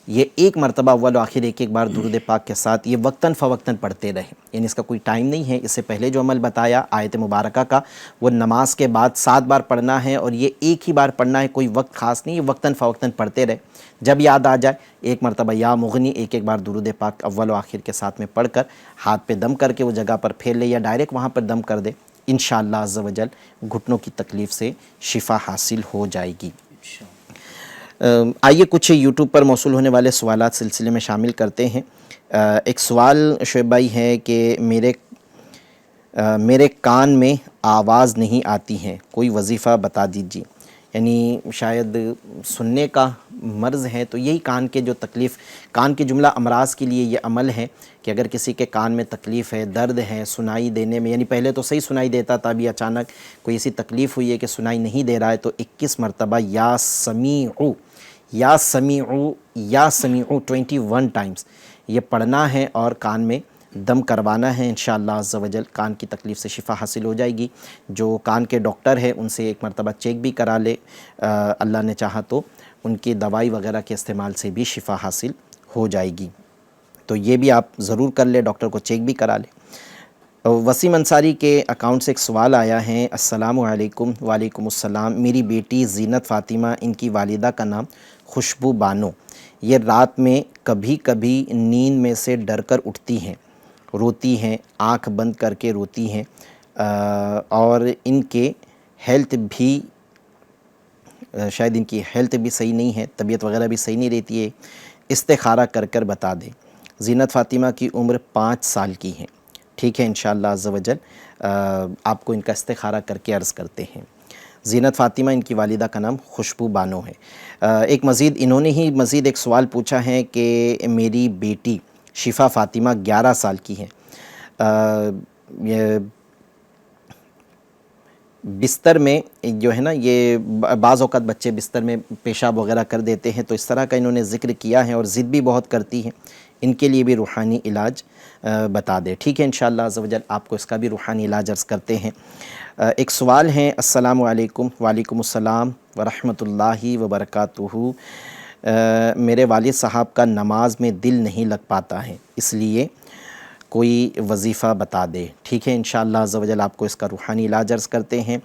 یہ ایک مرتبہ اول و آخر ایک بار درود پاک کے ساتھ یہ وقتاً فوقتاً پڑھتے رہیں. یعنی اس کا کوئی ٹائم نہیں ہے. اس سے پہلے جو عمل بتایا آیت مبارکہ کا وہ نماز کے بعد 7 بار پڑھنا ہے, اور یہ ایک ہی بار پڑھنا ہے, کوئی وقت خاص نہیں, یہ وقتاً فوقتاً پڑھتے رہے. جب یاد آ جائے ایک مرتبہ یا مغنی ایک بار درود پاک اول و آخر کے ساتھ میں پڑھ کر ہاتھ پہ دم کر کے وہ جگہ پر پھیر لے, یا ڈائریکٹ وہاں پر دم کر دے. انشاءاللہ عز و جل گھٹنوں کی تکلیف سے شفا حاصل ہو جائے گی. آئیے کچھ یوٹیوب پر موصول ہونے والے سوالات سلسلے میں شامل کرتے ہیں. ایک سوال شعیب بھائی ہے کہ میرے کان میں آواز نہیں آتی ہے, کوئی وظیفہ بتا دیجیے. یعنی شاید سننے کا مرض ہے, تو یہی کان کے جو تکلیف, کان کے جملہ امراض کے لیے یہ عمل ہے کہ اگر کسی کے کان میں تکلیف ہے, درد ہے سنائی دینے میں, یعنی پہلے تو صحیح سنائی دیتا تھا, ابھی اچانک کوئی ایسی تکلیف ہوئی ہے کہ سنائی نہیں دے رہا ہے, تو 21 مرتبہ یا سمیعو 21 ٹائمز یہ پڑھنا ہے اور کان میں دم کروانا ہے. انشاءاللہ عز و جل کان کی تکلیف سے شفا حاصل ہو جائے گی. جو کان کے ڈاکٹر ہیں ان سے ایک مرتبہ چیک بھی کرا لے, اللہ نے چاہا تو ان کی دوائی وغیرہ کے استعمال سے بھی شفا حاصل ہو جائے گی. تو یہ بھی آپ ضرور کر لیں, ڈاکٹر کو چیک بھی کرا لیں. وسیم انصاری کے اکاؤنٹ سے ایک سوال آیا ہے. السلام علیکم. وعلیکم السلام. میری بیٹی زینت فاطمہ, ان کی والدہ کا نام خوشبو بانو, یہ رات میں کبھی کبھی نیند میں سے ڈر کر اٹھتی ہیں, روتی ہیں, آنکھ بند کر کے روتی ہیں, اور ان کے ہیلتھ بھی شاید ان کی ہیلتھ بھی صحیح نہیں ہے, طبیعت وغیرہ بھی صحیح نہیں رہتی ہے, استخارہ کر بتا دیں. زینت فاطمہ کی عمر 5 سال کی ہے. ٹھیک ہے انشاءاللہ عز و جل آپ کو ان کا استخارہ کر کے عرض کرتے ہیں. زینت فاطمہ, ان کی والدہ کا نام خوشبو بانو ہے. ایک انہوں نے ہی مزید ایک سوال پوچھا ہے کہ میری بیٹی شفا فاطمہ 11 سال کی ہے, بستر میں جو ہے نا یہ بعض اوقات بچے بستر میں پیشاب وغیرہ کر دیتے ہیں، تو اس طرح کا انہوں نے ذکر کیا ہے اور ضد بھی بہت کرتی ہیں، ان کے لیے بھی روحانی علاج بتا دے. ٹھیک ہے انشاءاللہ عز و جل آپ کو اس کا بھی روحانی علاج عرض کرتے ہیں. ایک سوال ہے. السلام علیکم. وعلیکم السلام ورحمۃ اللہ وبرکاتہ. میرے والد صاحب کا نماز میں دل نہیں لگ پاتا ہے، اس لیے کوئی وظیفہ بتا دے. ٹھیک ہے انشاءاللہ عز و جل آپ کو اس کا روحانی علاج عرض کرتے ہیں.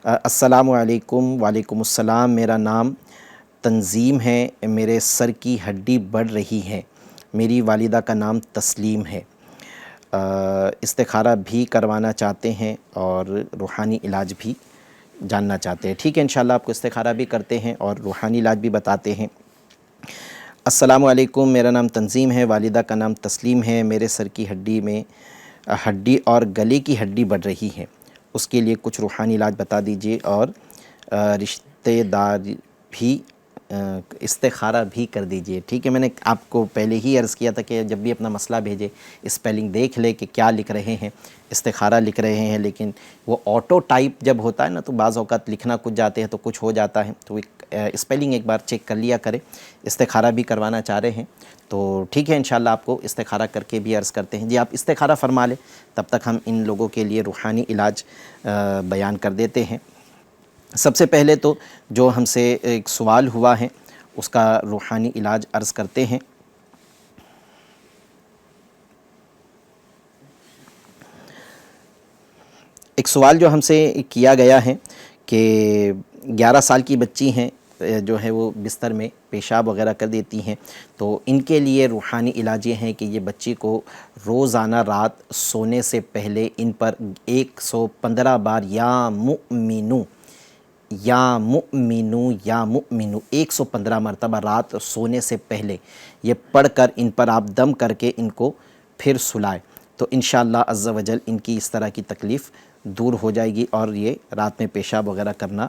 السلام علیکم. وعلیکم السلام. میرا نام تنظیم ہے، میرے سر کی ہڈی بڑھ رہی ہے. میری والدہ کا نام تسلیم ہے. استخارہ بھی کروانا چاہتے ہیں اور روحانی علاج بھی جاننا چاہتے ہیں. ٹھیک ہے انشاءاللہ آپ کو استخارہ بھی کرتے ہیں اور روحانی علاج بھی بتاتے ہیں. السلام علیکم. میرا نام تنظیم ہے، والدہ کا نام تسلیم ہے. میرے سر کی ہڈی اور گلے کی ہڈی بڑھ رہی ہے، اس کے لیے کچھ روحانی علاج بتا دیجیے اور رشتہ دار بھی استخارہ بھی کر دیجیے. ٹھیک ہے، میں نے آپ کو پہلے ہی عرض کیا تھا کہ جب بھی اپنا مسئلہ بھیجے اسپیلنگ دیکھ لے کہ کیا لکھ رہے ہیں. استخارہ لکھ رہے ہیں لیکن وہ آٹو ٹائپ جب ہوتا ہے نا تو بعض اوقات لکھنا کچھ جاتے ہیں تو کچھ ہو جاتا ہے، تو اسپیلنگ ایک بار چیک کر لیا کرے. استخارہ بھی کروانا چاہ رہے ہیں تو ٹھیک ہے انشاءاللہ آپ کو استخارہ کر کے بھی عرض کرتے ہیں. جی آپ استخارہ فرما لیں، تب تک ہم ان لوگوں کے لیے روحانی علاج بیان کر دیتے ہیں. سب سے پہلے تو جو ہم سے ایک سوال ہوا ہے اس کا روحانی علاج عرض کرتے ہیں. ایک سوال جو ہم سے کیا گیا ہے کہ 11 سال کی بچی ہیں جو ہے وہ بستر میں پیشاب وغیرہ کر دیتی ہیں، تو ان کے لیے روحانی علاج یہ ہے کہ یہ بچی کو روزانہ رات سونے سے پہلے ان پر 115 بار یا مؤمنو یا مؤمنو یا مؤمنو 115 مرتبہ رات سونے سے پہلے یہ پڑھ کر ان پر آپ دم کر کے ان کو پھر سلائے تو انشاءاللہ عز و جل ان کی اس طرح کی تکلیف دور ہو جائے گی اور یہ رات میں پیشاب وغیرہ کرنا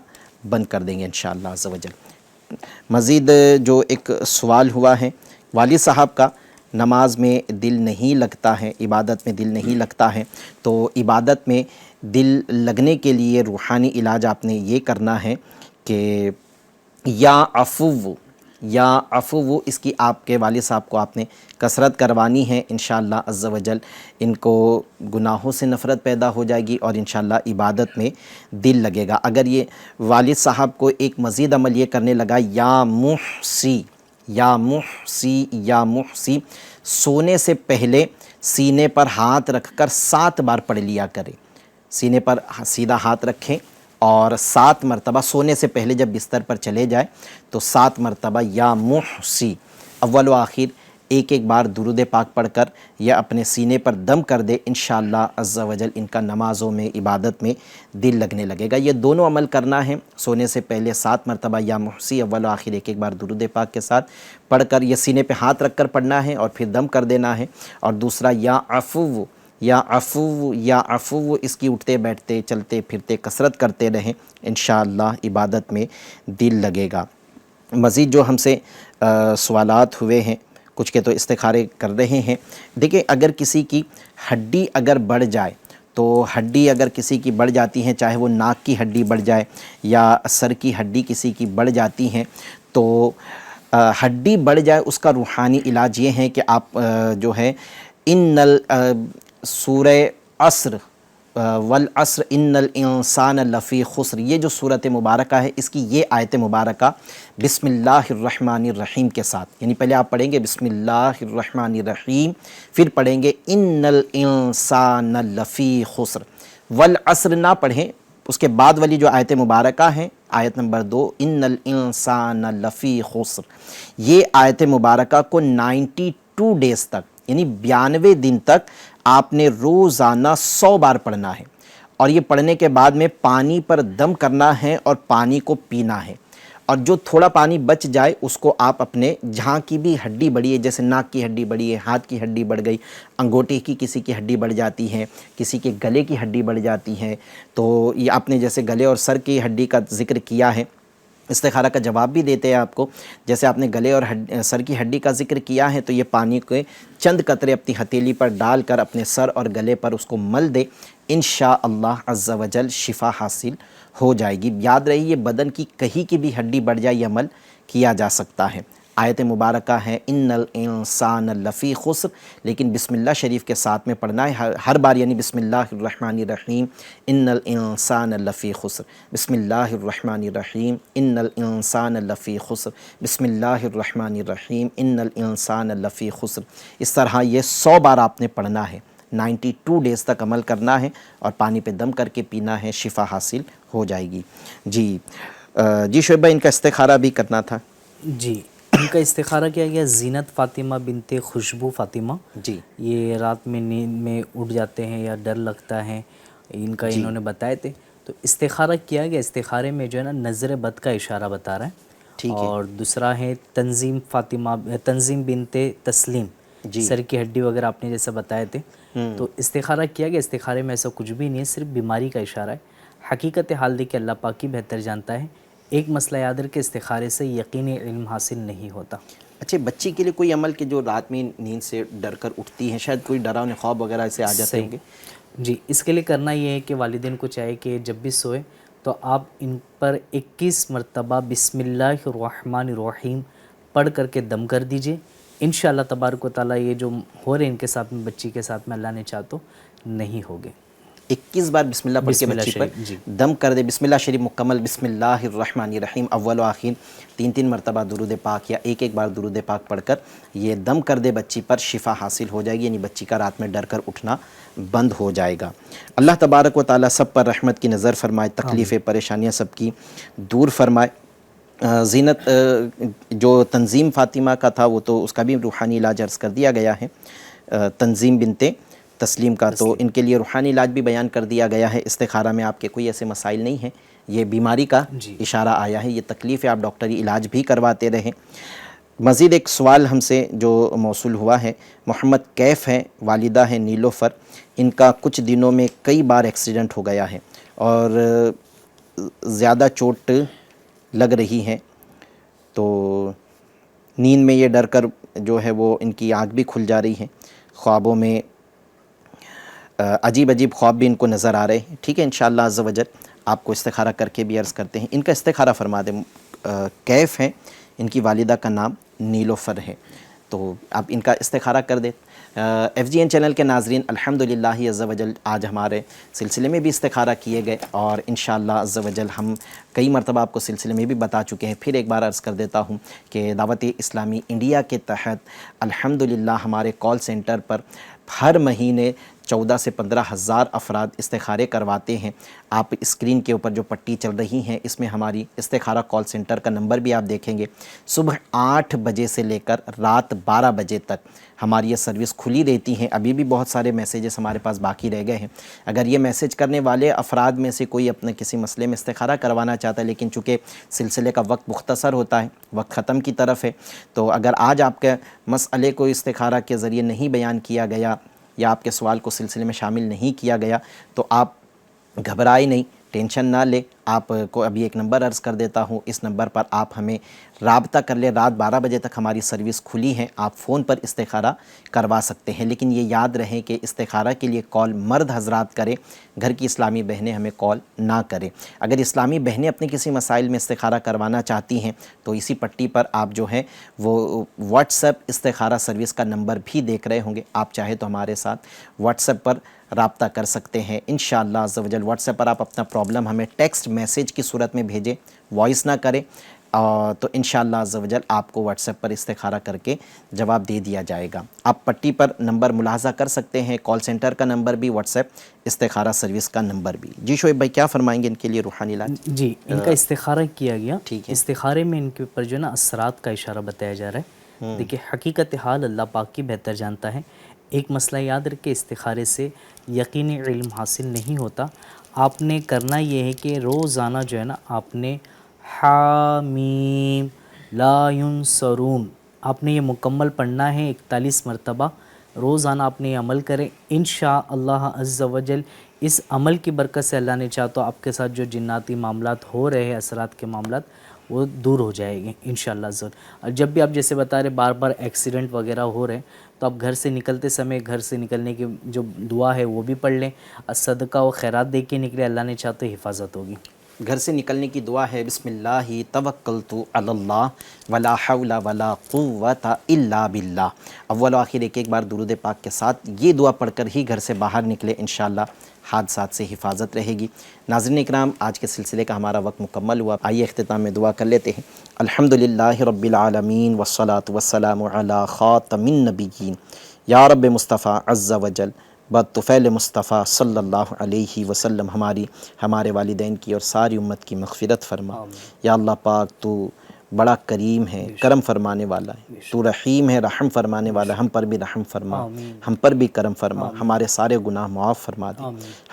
بند کر دیں گے انشاءاللہ عز و جل. مزید جو ایک سوال ہوا ہے، والد صاحب کا نماز میں دل نہیں لگتا ہے، عبادت میں دل نہیں لگتا ہے، تو عبادت میں دل لگنے کے لیے روحانی علاج آپ نے یہ کرنا ہے کہ یا عفو اس کی آپ کے والد صاحب کو آپ نے کثرت کروانی ہے. انشاءاللہ عز و جل ان کو گناہوں سے نفرت پیدا ہو جائے گی اور انشاءاللہ عبادت میں دل لگے گا. اگر یہ والد صاحب کو ایک مزید عمل یہ کرنے لگا یا محسی سونے سے پہلے سینے پر ہاتھ رکھ کر 7 بار پڑھ لیا کرے. سینے پر سیدھا ہاتھ رکھیں اور 7 مرتبہ سونے سے پہلے جب بستر پر چلے جائے تو 7 مرتبہ یا محسی اول و آخر ایک بار درود پاک پڑھ کر یا اپنے سینے پر دم کر دے. انشاءاللہ عز و جل ان کا نمازوں میں عبادت میں دل لگنے لگے گا. یہ دونوں عمل کرنا ہے، سونے سے پہلے 7 مرتبہ یا محسی اول و آخر ایک بار درود پاک کے ساتھ پڑھ کر یہ سینے پہ ہاتھ رکھ کر پڑھنا ہے اور پھر دم کر دینا ہے. اور دوسرا یا عفو اس کی اٹھتے بیٹھتے چلتے پھرتے کثرت کرتے رہیں، انشاءاللہ عبادت میں دل لگے گا. مزید جو ہم سے سوالات ہوئے ہیں، کچھ کے تو استخارے کر رہے ہیں. دیکھیں اگر کسی کی ہڈی اگر بڑھ جائے تو ہڈی اگر کسی کی بڑھ جاتی ہیں، چاہے وہ ناک کی ہڈی بڑھ جائے یا سر کی ہڈی کسی کی بڑھ جاتی ہیں، تو ہڈی بڑھ جائے اس کا روحانی علاج یہ ہے کہ آپ جو ہے سورہ عصر والعصر ان الانسان لفی خسر، یہ جو صورت مبارکہ ہے اس کی یہ آیت مبارکہ بسم اللہ الرحمن الرحیم کے ساتھ، یعنی پہلے آپ پڑھیں گے بسم اللہ الرحمن الرحیم، پھر پڑھیں گے ان الانسان لفی خسر. والعصر نہ پڑھیں، اس کے بعد والی جو آیت مبارکہ ہیں آیت نمبر 2 ان الانسان لفی خسر، یہ آیت مبارکہ کو 92 ڈیز تک یعنی 92 دن تک آپ نے روزانہ 100 بار پڑھنا ہے. اور یہ پڑھنے کے بعد میں پانی پر دم کرنا ہے اور پانی کو پینا ہے. اور جو تھوڑا پانی بچ جائے اس کو آپ اپنے جہاں کی بھی ہڈی بڑھی ہے، جیسے ناک کی ہڈی بڑھی ہے، ہاتھ کی ہڈی بڑھ گئی، انگوٹھے کی کسی کی ہڈی بڑھ جاتی ہے، کسی کے گلے کی ہڈی بڑھ جاتی ہے، تو یہ آپ نے جیسے گلے اور سر کی ہڈی کا ذکر کیا ہے استخارہ کا جواب بھی دیتے ہیں آپ کو. جیسے آپ نے گلے اور سر کی ہڈی کا ذکر کیا ہے تو یہ پانی کے چند قطرے اپنی ہتھیلی پر ڈال کر اپنے سر اور گلے پر اس کو مل دے، انشاءاللہ عز و جل شفا حاصل ہو جائے گی. یاد رہیے بدن کی کہیں کی بھی ہڈی بڑھ جائے یہ عمل کیا جا سکتا ہے. آیت مبارکہ ہے ان الانسان لفی خسر، لیکن بسم اللہ شریف کے ساتھ میں پڑھنا ہے ہر بار، یعنی بسم اللہ الرحمن الرحیم ان الانسان لفی خسر، بسم اللہ الرحمن الرحیم ان الانسان لفی خسر، بسم اللہ الرحمن الرحیم ان الانسان لفی خسر. اس طرح یہ 100 بار آپ نے پڑھنا ہے، 92 ڈیز تک عمل کرنا ہے اور پانی پہ دم کر کے پینا ہے، شفا حاصل ہو جائے گی. جی شعیب بھائی ان کا استخارہ بھی کرنا تھا. جی ان کا استخارہ کیا گیا زینت فاطمہ بنت خوشبو فاطمہ. جی یہ رات میں نیند میں اٹھ جاتے ہیں یا ڈر لگتا ہے ان کا، انہوں نے بتائے تھے. تو استخارہ کیا گیا، استخارے میں جو ہے نا نظر بد کا اشارہ بتا رہا ہے. اور دوسرا ہے تنظیم فاطمہ، تنظیم بنت تسلیم، سر کی ہڈی وغیرہ آپ نے جیسے بتائے تھے. تو استخارہ کیا گیا، استخارے میں ایسا کچھ بھی نہیں ہے، صرف بیماری کا اشارہ ہے. حقیقت حال دیکھ اللہ پاک ہی بہتر جانتا ہے. ایک مسئلہ یاد رکھ کے استخارے سے یقینی علم حاصل نہیں ہوتا. اچھا بچی کے لیے کوئی عمل کہ جو رات میں نیند سے ڈر کر اٹھتی ہے، شاید کوئی ڈراؤنے خواب وغیرہ سے آ جاتے ہوں گے. جی اس کے لیے کرنا یہ ہے کہ والدین کو چاہے کہ جب بھی سوئے تو آپ ان پر 21 مرتبہ بسم اللہ الرحمن الرحیم پڑھ کر کے دم کر دیجئے. انشاءاللہ تبارک و تعالیٰ یہ جو ہو رہے ان کے ساتھ میں، بچی کے ساتھ میں، اللہ نے چاہ تو نہیں ہوگے. 21 بار بسم اللہ پڑھ کے بچی پر دم کر دے. بسم اللہ شریف مکمل، بسم اللہ الرحمن الرحیم اول و آخر 3 مرتبہ درود پاک یا ایک بار درود پاک پڑھ کر یہ دم کر دے بچی پر، شفا حاصل ہو جائے گی، یعنی بچی کا رات میں ڈر کر اٹھنا بند ہو جائے گا. اللہ تبارک و تعالیٰ سب پر رحمت کی نظر فرمائے، تکلیفیں پریشانیاں سب کی دور فرمائے. زینت جو تنظیم فاطمہ کا تھا وہ تو اس کا بھی روحانی علاج عرض کر دیا گیا ہے. تنظیم بنت تسلیم کا تو ان کے لیے روحانی علاج بھی بیان کر دیا گیا ہے. استخارہ میں آپ کے کوئی ایسے مسائل نہیں ہیں، یہ بیماری کا اشارہ آیا ہے، یہ تکلیف ہے، آپ ڈاکٹری علاج بھی کرواتے رہیں. مزید ایک سوال ہم سے جو موصول ہوا ہے، محمد کیف ہیں، والدہ ہیں نیلوفر. ان کا کچھ دنوں میں کئی بار ایکسیڈنٹ ہو گیا ہے اور زیادہ چوٹ لگ رہی ہے، تو نیند میں یہ ڈر کر جو ہے وہ ان کی آنکھ بھی کھل جا رہی ہے، خوابوں میں عجیب خواب بھی ان کو نظر آ رہے ہیں. ٹھیک ہے انشاءاللہ عز و جل آپ کو استخارہ کر کے بھی عرض کرتے ہیں. ان کا استخارہ فرما دیں. کیف ہیں، ان کی والدہ کا نام نیلوفر ہے، تو آپ ان کا استخارہ کر دیں. FGN چینل کے ناظرین الحمدللہ عز و جل آج ہمارے سلسلے میں بھی استخارہ کیے گئے اور انشاءاللہ عز و جل ہم کئی مرتبہ آپ کو سلسلے میں بھی بتا چکے ہیں. پھر ایک بار عرض کر دیتا ہوں کہ دعوت اسلامی انڈیا کے تحت الحمدللہ ہمارے کال سینٹر پر ہر مہینے 14 سے 15 ہزار افراد استخارے کرواتے ہیں. آپ اسکرین کے اوپر جو پٹی چل رہی ہیں اس میں ہماری استخارہ کال سینٹر کا نمبر بھی آپ دیکھیں گے. صبح 8 بجے سے لے کر رات 12 بجے تک ہماری یہ سروس کھلی رہتی ہیں. ابھی بھی بہت سارے میسیجز ہمارے پاس باقی رہ گئے ہیں. اگر یہ میسیج کرنے والے افراد میں سے کوئی اپنے کسی مسئلے میں استخارہ کروانا چاہتا ہے، لیکن چونکہ سلسلے کا وقت مختصر ہوتا ہے، وقت ختم کی طرف ہے، تو اگر آج آپ کے مسئلے کو استخارہ کے ذریعے نہیں بیان کیا گیا یا آپ کے سوال کو سلسلے میں شامل نہیں کیا گیا تو آپ گھبرائے نہیں، ٹینشن نہ لے. آپ کو ابھی ایک نمبر عرض کر دیتا ہوں، اس نمبر پر آپ ہمیں رابطہ کر لیں. رات 12 بجے تک ہماری سروس کھلی ہے، آپ فون پر استخارہ کروا سکتے ہیں. لیکن یہ یاد رہے کہ استخارہ کے لیے کال مرد حضرات کریں، گھر کی اسلامی بہنیں ہمیں کال نہ کریں. اگر اسلامی بہنیں اپنے کسی مسائل میں استخارہ کروانا چاہتی ہیں تو اسی پٹی پر آپ جو ہیں وہ واٹس ایپ استخارہ سروس کا نمبر بھی دیکھ رہے ہوں گے. آپ چاہے تو ہمارے ساتھ واٹس ایپ پر رابطہ کر سکتے ہیں انشاءاللہ عز و جل. واٹس ایپ پر آپ اپنا پرابلم ہمیں ٹیکسٹ میسیج کی صورت میں بھیجیں، وائس نہ کریں، تو انشاءاللہ عز و جل آپ کو واٹس ایپ پر استخارہ کر کے جواب دے دیا جائے گا. آپ پٹی پر نمبر ملاحظہ کر سکتے ہیں، کال سینٹر کا نمبر بھی، واٹس ایپ استخارہ سروس کا نمبر بھی. جی شعیب بھائی کیا فرمائیں گے ان کے لیے روحانی علاج؟ جی ان کا استخارہ کیا گیا. استخارے میں ان کے اوپر جو ہے نا اثرات کا اشارہ بتایا جا رہا ہے. دیکھیے حقیقت حال اللہ پاک کی بہتر جانتا ہے. ایک مسئلہ یاد رکھے، استخارے سے یقینی علم حاصل نہیں ہوتا. آپ نے کرنا یہ ہے کہ روزانہ جو ہے نا آپ نے حامیم لا ینصرون آپ نے یہ مکمل پڑھنا ہے 41 مرتبہ. روزانہ آپ نے یہ عمل کریں انشاءاللہ عز و جل. اس عمل کی برکت سے اللہ نے چاہا تو آپ کے ساتھ جو جناتی معاملات ہو رہے ہیں، اثرات کے معاملات، وہ دور ہو جائے گی انشاءاللہ ضرور. اور جب بھی آپ جیسے بتا رہے بار بار ایکسیڈنٹ وغیرہ ہو رہے ہیں تو آپ گھر سے نکلتے سمے گھر سے نکلنے کی جو دعا ہے وہ بھی پڑھ لیں اور صدقہ و خیرات دے کے نکلے, اللہ نے چاہا تو حفاظت ہوگی. گھر سے نکلنے کی دعا ہے بسم اللہ توکلت علی اللہ ولا حول ولا قوت الا باللہ. اول و آخر ایک بار درود پاک کے ساتھ یہ دعا پڑھ کر ہی گھر سے باہر نکلے, انشاءاللہ حادثات سے حفاظت رہے گی. ناظرین اکرام, آج کے سلسلے کا ہمارا وقت مکمل ہوا. آئیے اختتام میں دعا کر لیتے ہیں. الحمدللہ رب العالمین والصلاة والسلام علی خاتم النبیین. یا رب مصطفیٰ عز وجل بطفیل مصطفیٰ صلی اللہ علیہ وسلم ہمارے والدین کی اور ساری امت کی مغفرت فرما. یا اللہ پاک تو بڑا کریم ہے, کرم فرمانے والا ہے, تو رحیم ہے, رحم فرمانے والا ہے. ہم پر بھی رحم فرما, ہم پر بھی کرم فرما, ہمارے سارے گناہ معاف فرما دے,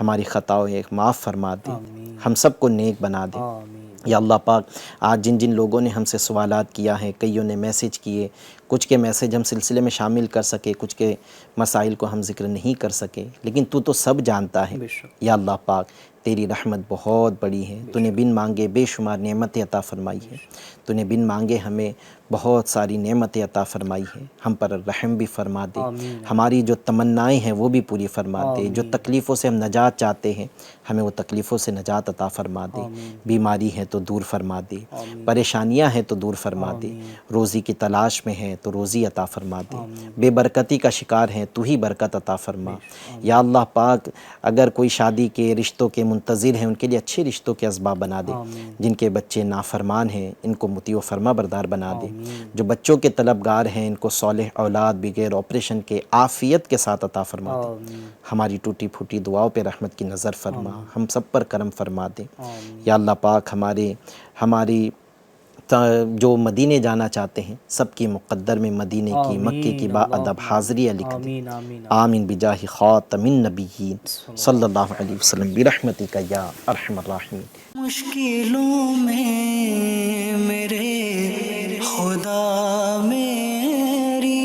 ہماری خطاؤں معاف فرما دے, ہم سب کو نیک بنا دے. یا اللہ پاک آج جن جن لوگوں نے ہم سے سوالات کیا ہیں, کئیوں نے میسیج کیے, کچھ کے میسیج ہم سلسلے میں شامل کر سکے, کچھ کے مسائل کو ہم ذکر نہیں کر سکے, لیکن تو سب جانتا ہے. یا اللہ پاک تیری رحمت بہت بڑی ہے, تو نے بن مانگے بے شمار نعمتیں عطا فرمائی ہے, تو نے بن مانگے ہمیں بہت ساری نعمتیں عطا فرمائی ہیں. ہم پر رحم بھی فرما دے, ہماری جو تمنائیں ہیں وہ بھی پوری فرما دے. جو تکلیفوں سے ہم نجات چاہتے ہیں ہمیں وہ تکلیفوں سے نجات عطا فرما دے. بیماری ہے تو دور فرما دے, پریشانیاں ہیں تو دور فرما دے, روزی کی تلاش میں ہیں تو روزی عطا فرما دے, بے برکتی کا شکار ہیں تو ہی برکت عطا فرما. یا اللہ پاک اگر کوئی شادی کے رشتوں کے منتظر ہیں ان کے لیے اچھے رشتوں کے اسباب بنا دے. جن کے بچے نافرمان ہیں ان کو مطیع و فرما بردار بنا دے. جو بچوں کے طلبگار ہیں ان کو صالح اولاد بغیر آپریشن کے عافیت کے ساتھ عطا فرما دے. ہماری ٹوٹی پھوٹی دعاؤں پہ رحمت کی نظر فرما, ہم سب پر کرم فرما دے. یا اللہ پاک ہماری جو مدینے جانا چاہتے ہیں سب کی مقدر میں مدینے کی مکے کی با ادب حاضری لکھ دے. آمین بجاہ خاتم النبیین صلی اللہ علیہ وسلم برحمتک یا ارحم الراحمین. مشکلوں میں میرے خدا میری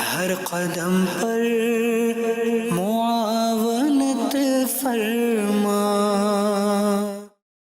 ہر قدم پر معاونت فرما.